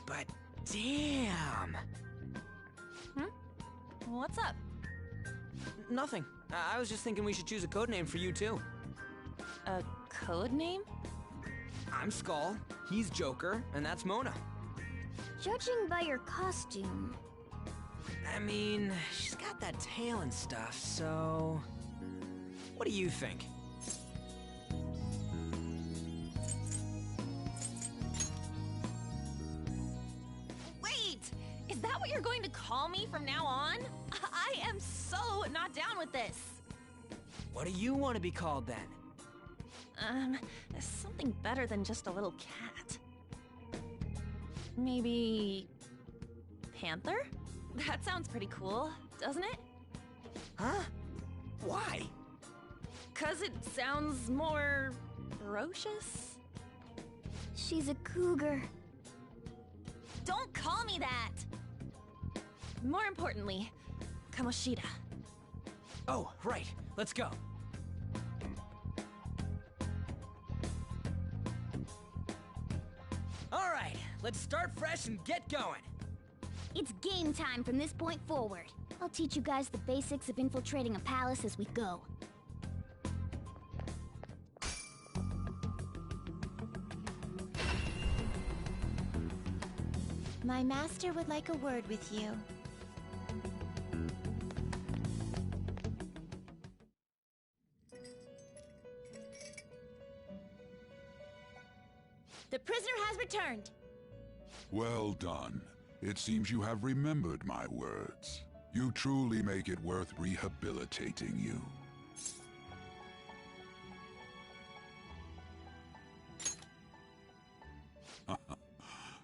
But damn! What's up? Nothing. I was just thinking we should choose a code name for you too. A code name? I'm Skull, he's Joker, and that's Mona. Judging by your costume... I mean, she's got that tail and stuff, so... What do you think? Wait! Is that what you're going to call me from now on? I am so not down with this! What do you want to be called then? Something better than just a little cat. Maybe... Panther? That sounds pretty cool, doesn't it? Huh? Why? 'Cause it sounds more... ferocious? She's a cougar. Don't call me that! More importantly, Kamoshida. Oh, right. Let's go. All right, let's start fresh and get going. It's game time from this point forward. I'll teach you guys the basics of infiltrating a palace as we go. My master would like a word with you. The prisoner has returned. Well done. It seems you have remembered my words. You truly make it worth rehabilitating you.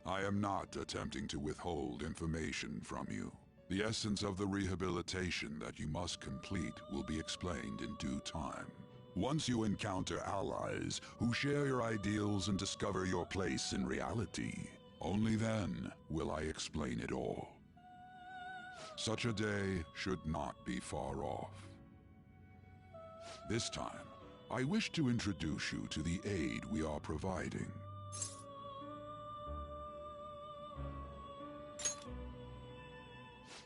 I am not attempting to withhold information from you. The essence of the rehabilitation that you must complete will be explained in due time. Once you encounter allies who share your ideals and discover your place in reality, only then will I explain it all. Such a day should not be far off. This time, I wish to introduce you to the aid we are providing.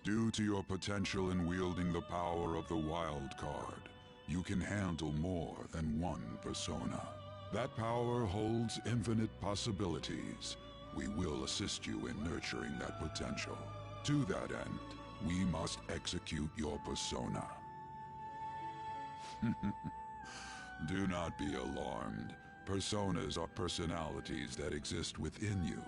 Due to your potential in wielding the power of the wild card, you can handle more than one persona. That power holds infinite possibilities. We will assist you in nurturing that potential. To that end, we must execute your persona. Do not be alarmed. Personas are personalities that exist within you.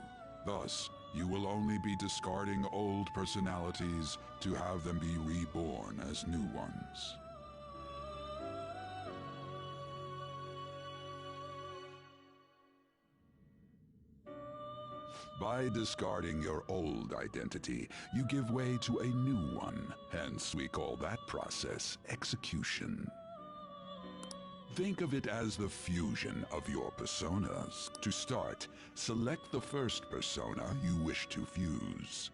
Thus, you will only be discarding old personalities to have them be reborn as new ones. By discarding your old identity, you give way to a new one. Hence, we call that process execution. Think of it as the fusion of your personas. To start, select the first persona you wish to fuse.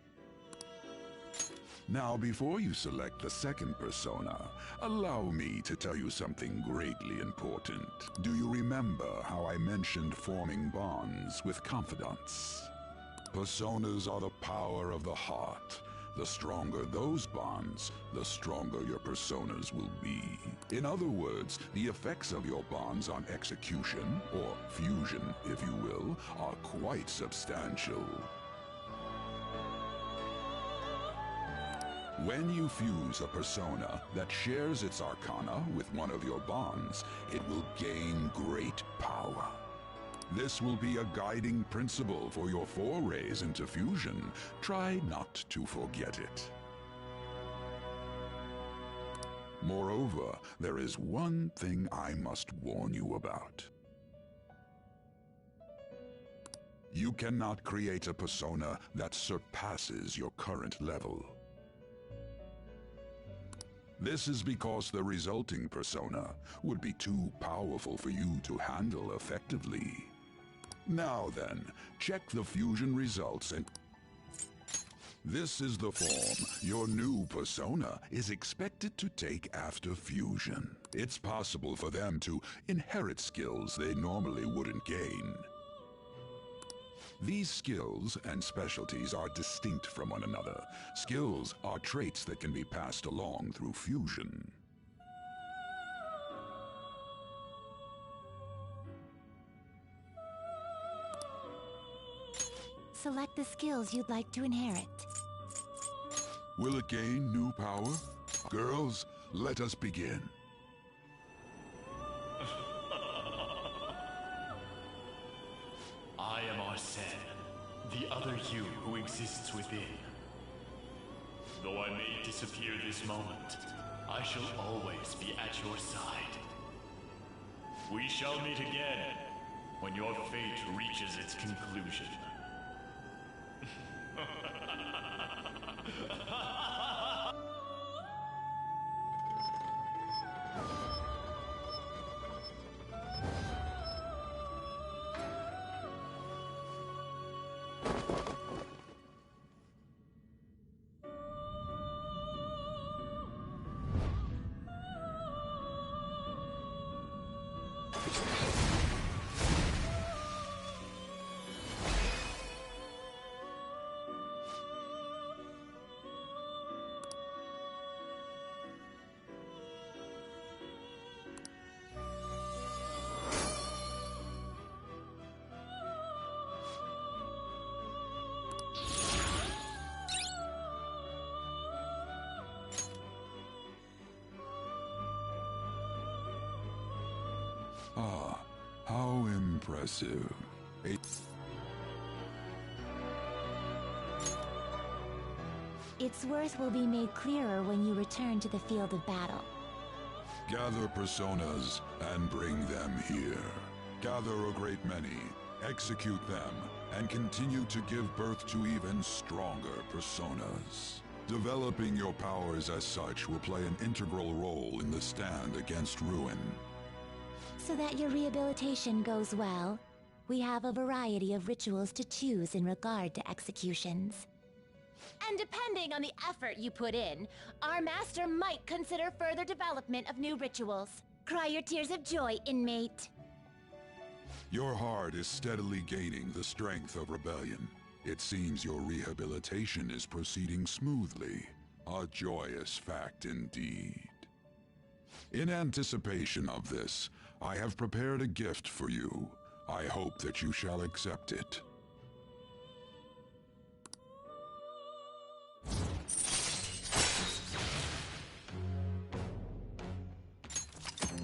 Now, before you select the second persona, allow me to tell you something greatly important. Do you remember how I mentioned forming bonds with confidants? Personas are the power of the heart. The stronger those bonds, the stronger your personas will be. In other words, the effects of your bonds on execution, or fusion, if you will, are quite substantial. When you fuse a persona that shares its arcana with one of your bonds, it will gain great power. This will be a guiding principle for your forays into fusion. Try not to forget it. Moreover, there is one thing I must warn you about. You cannot create a persona that surpasses your current level. This is because the resulting persona would be too powerful for you to handle effectively. Now then, check the fusion results and... This is the form your new persona is expected to take after fusion. It's possible for them to inherit skills they normally wouldn't gain. These skills and specialties are distinct from one another. Skills are traits that can be passed along through fusion. Select the skills you'd like to inherit. Will it gain new power? Girls, let us begin. I am Arsene, the other you who exists within. Though I may disappear this moment, I shall always be at your side. We shall meet again when your fate reaches its conclusion. Ah, how impressive. Its worth will be made clearer when you return to the field of battle. Gather personas and bring them here. Gather a great many, execute them, and continue to give birth to even stronger personas. Developing your powers as such will play an integral role in the stand against ruin. So that your rehabilitation goes well, we have a variety of rituals to choose in regard to executions. And depending on the effort you put in, our master might consider further development of new rituals. Cry your tears of joy, inmate. Your heart is steadily gaining the strength of rebellion. It seems your rehabilitation is proceeding smoothly. A joyous fact indeed. In anticipation of this, I have prepared a gift for you. I hope that you shall accept it.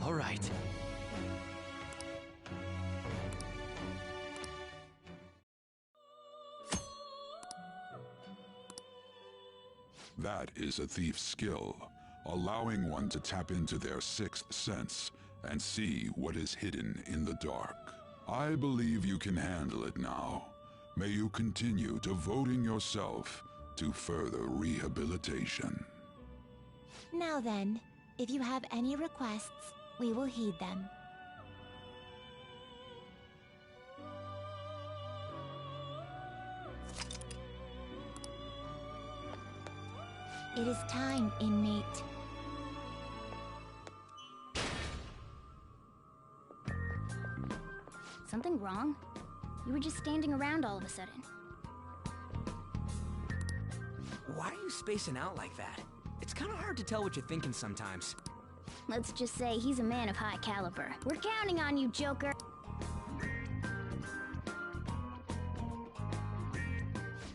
All right. That is a thief's skill, allowing one to tap into their sixth sense and see what is hidden in the dark. I believe you can handle it now. May you continue devoting yourself to further rehabilitation. Now then, if you have any requests, we will heed them. It is time, inmate. Something wrong? You were just standing around all of a sudden. Why are you spacing out like that? It's kind of hard to tell what you're thinking sometimes. Let's just say he's a man of high caliber. We're counting on you, Joker.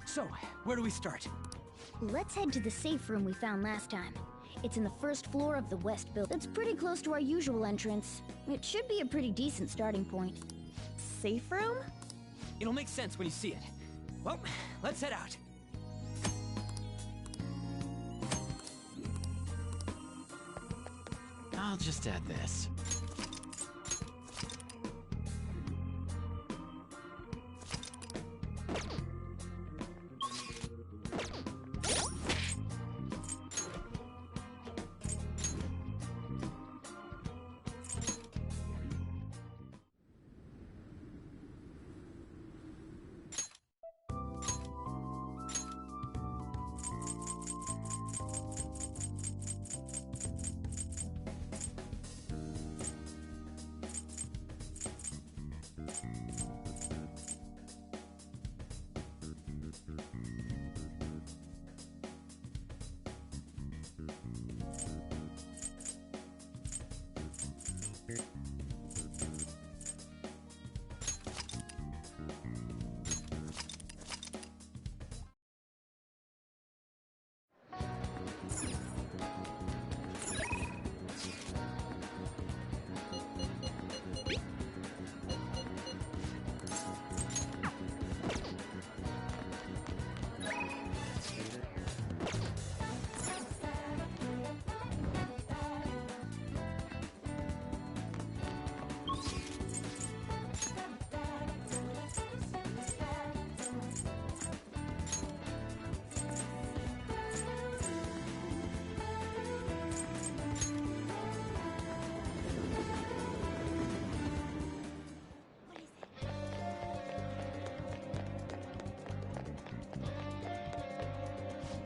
So, where do we start? Let's head to the safe room we found last time. It's in the first floor of the west building. It's pretty close to our usual entrance. It should be a pretty decent starting point. Safe room? It'll make sense when you see it. Well, let's head out. I'll just add this.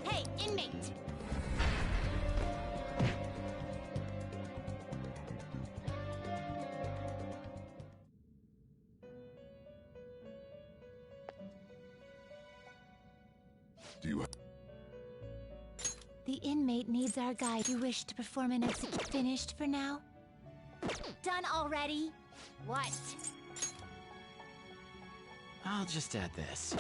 Hey, inmate! Do you The inmate needs our guide. You wish to perform an execute. Finished for now? Done already? What? I'll just add this.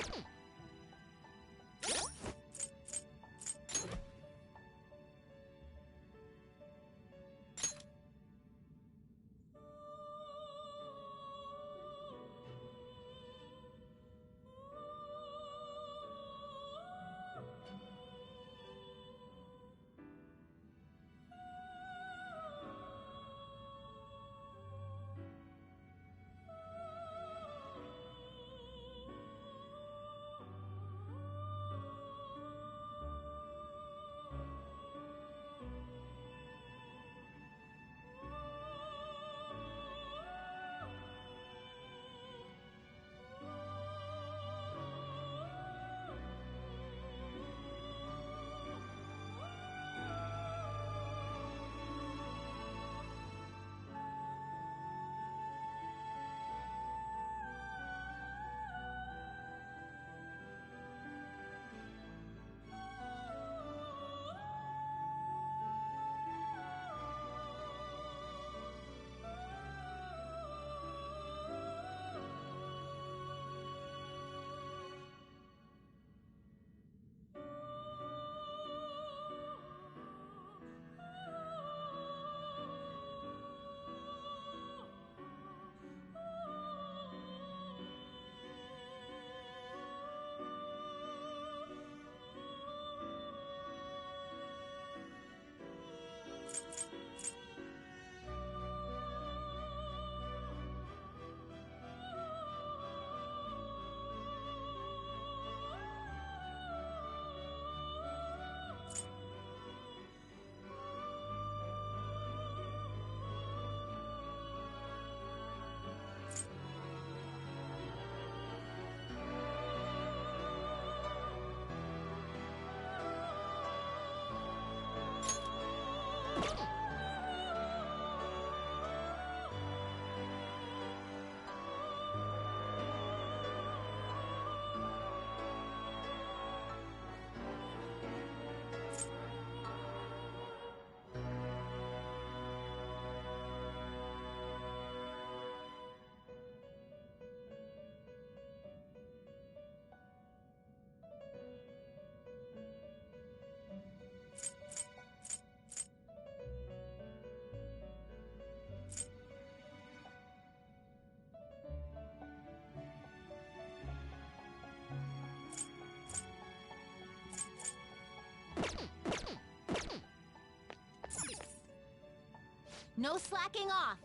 No slacking off!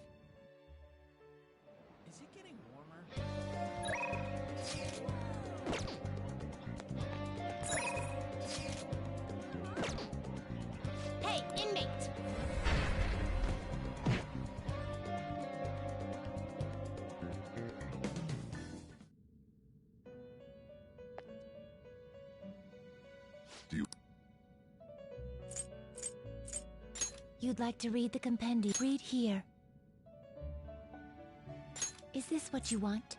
Is it getting warmer? Hey, inmate! Do you... You'd like to read the compendium? Read here. Is this what you want?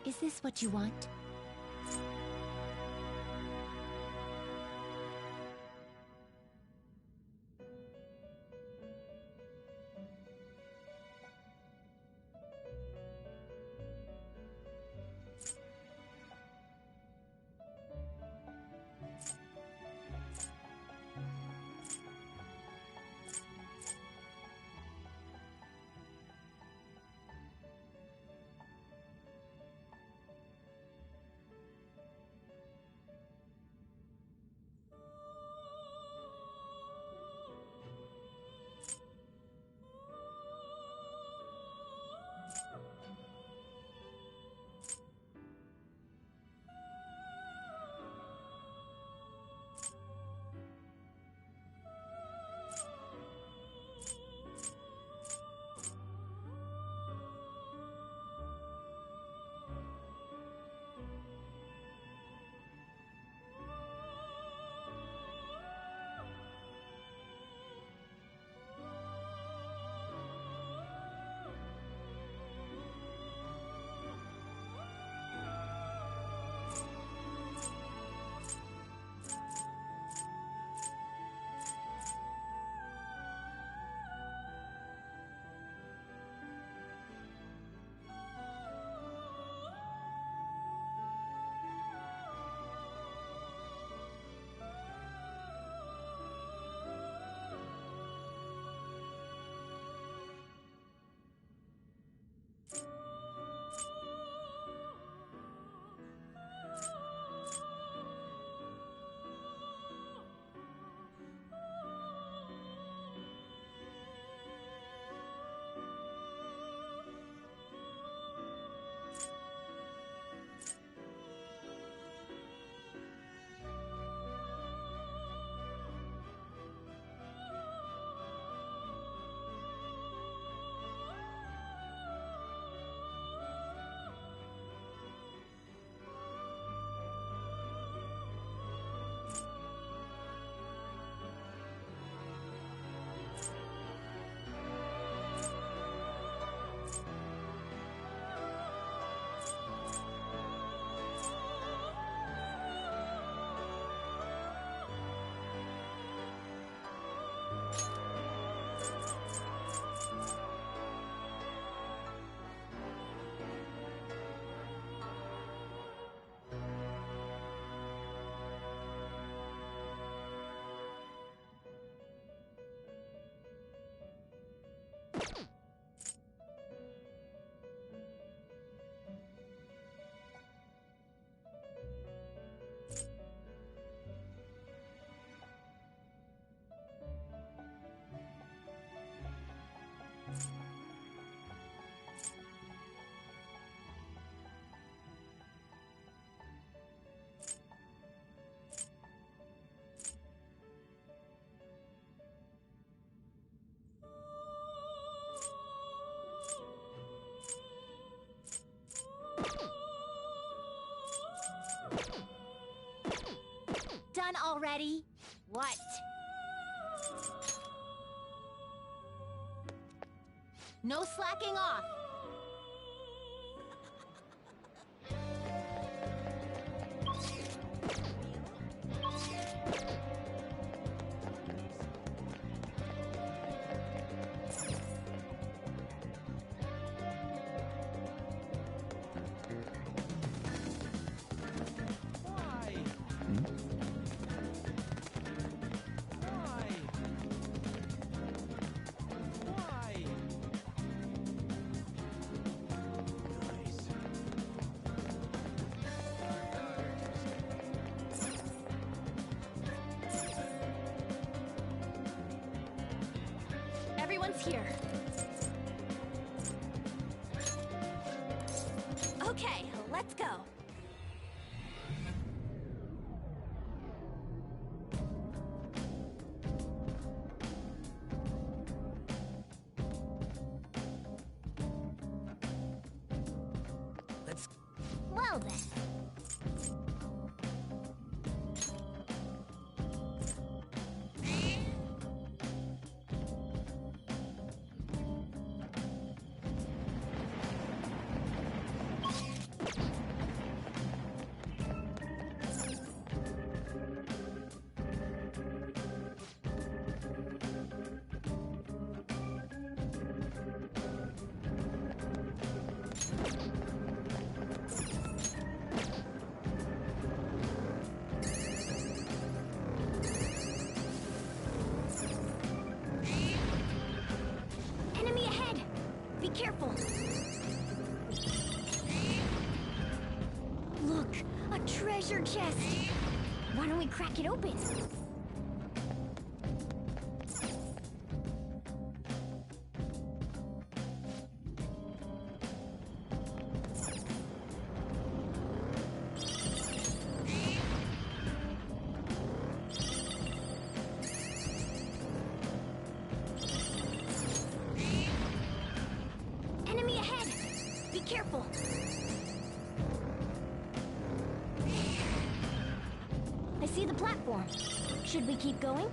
Is this what you want? Done already? What? No slacking off! Everyone's here. Okay, let's go. Well then. A treasure chest! Why don't we crack it open? Enemy ahead! Be careful! I see the platform. Should we keep going?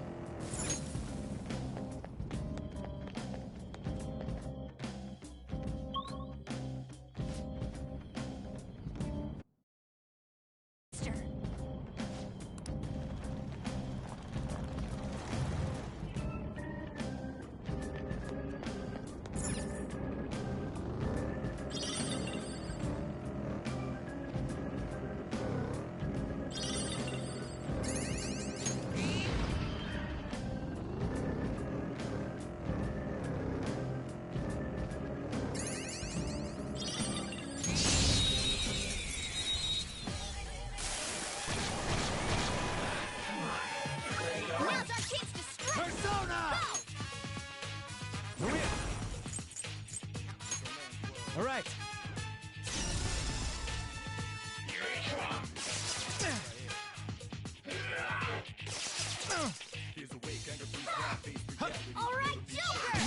Now's our chance to strike! Persona! Maria! All right. All right, Joker!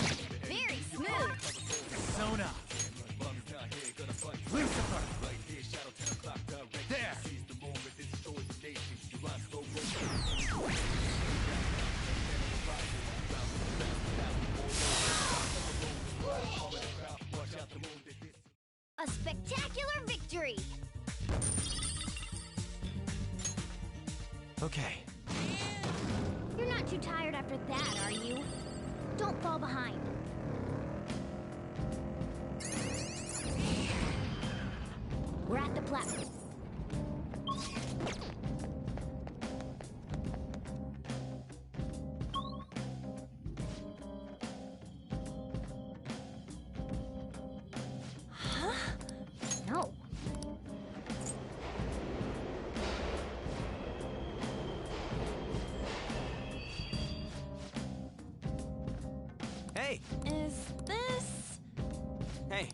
Very smooth! Persona! Lucifer! There! A spectacular victory! Okay. You're not too tired after that, are you? Don't fall behind. We're at the platform. Huh? No. Hey! Is this... Hey!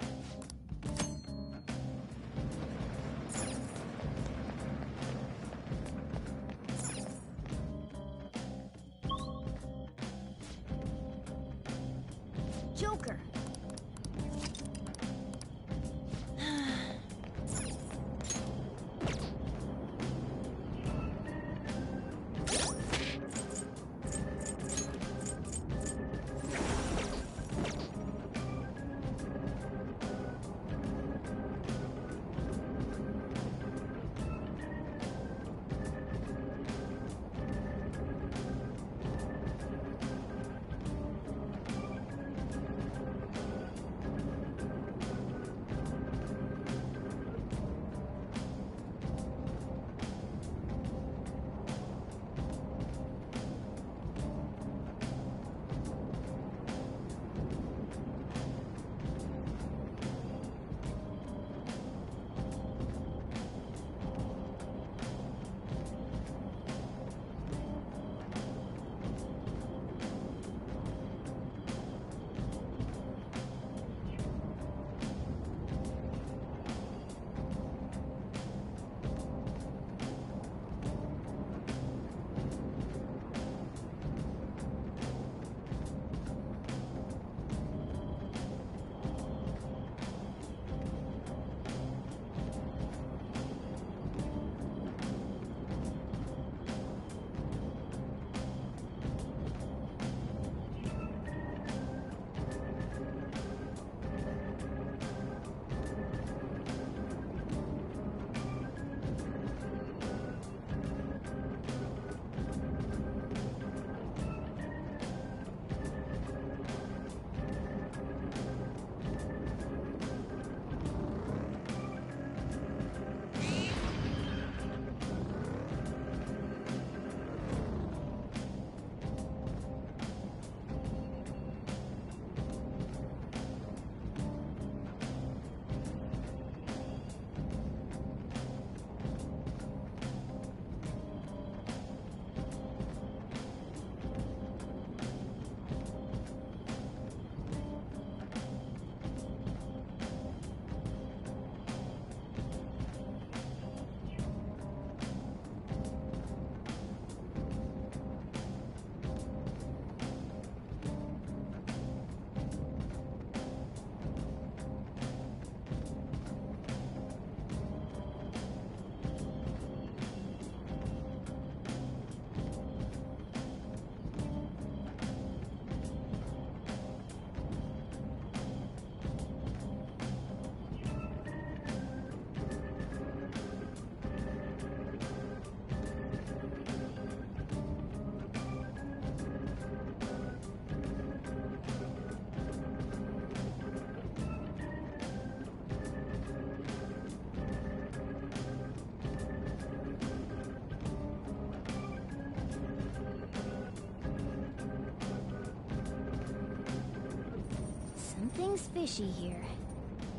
Something's fishy here.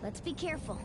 Let's be careful.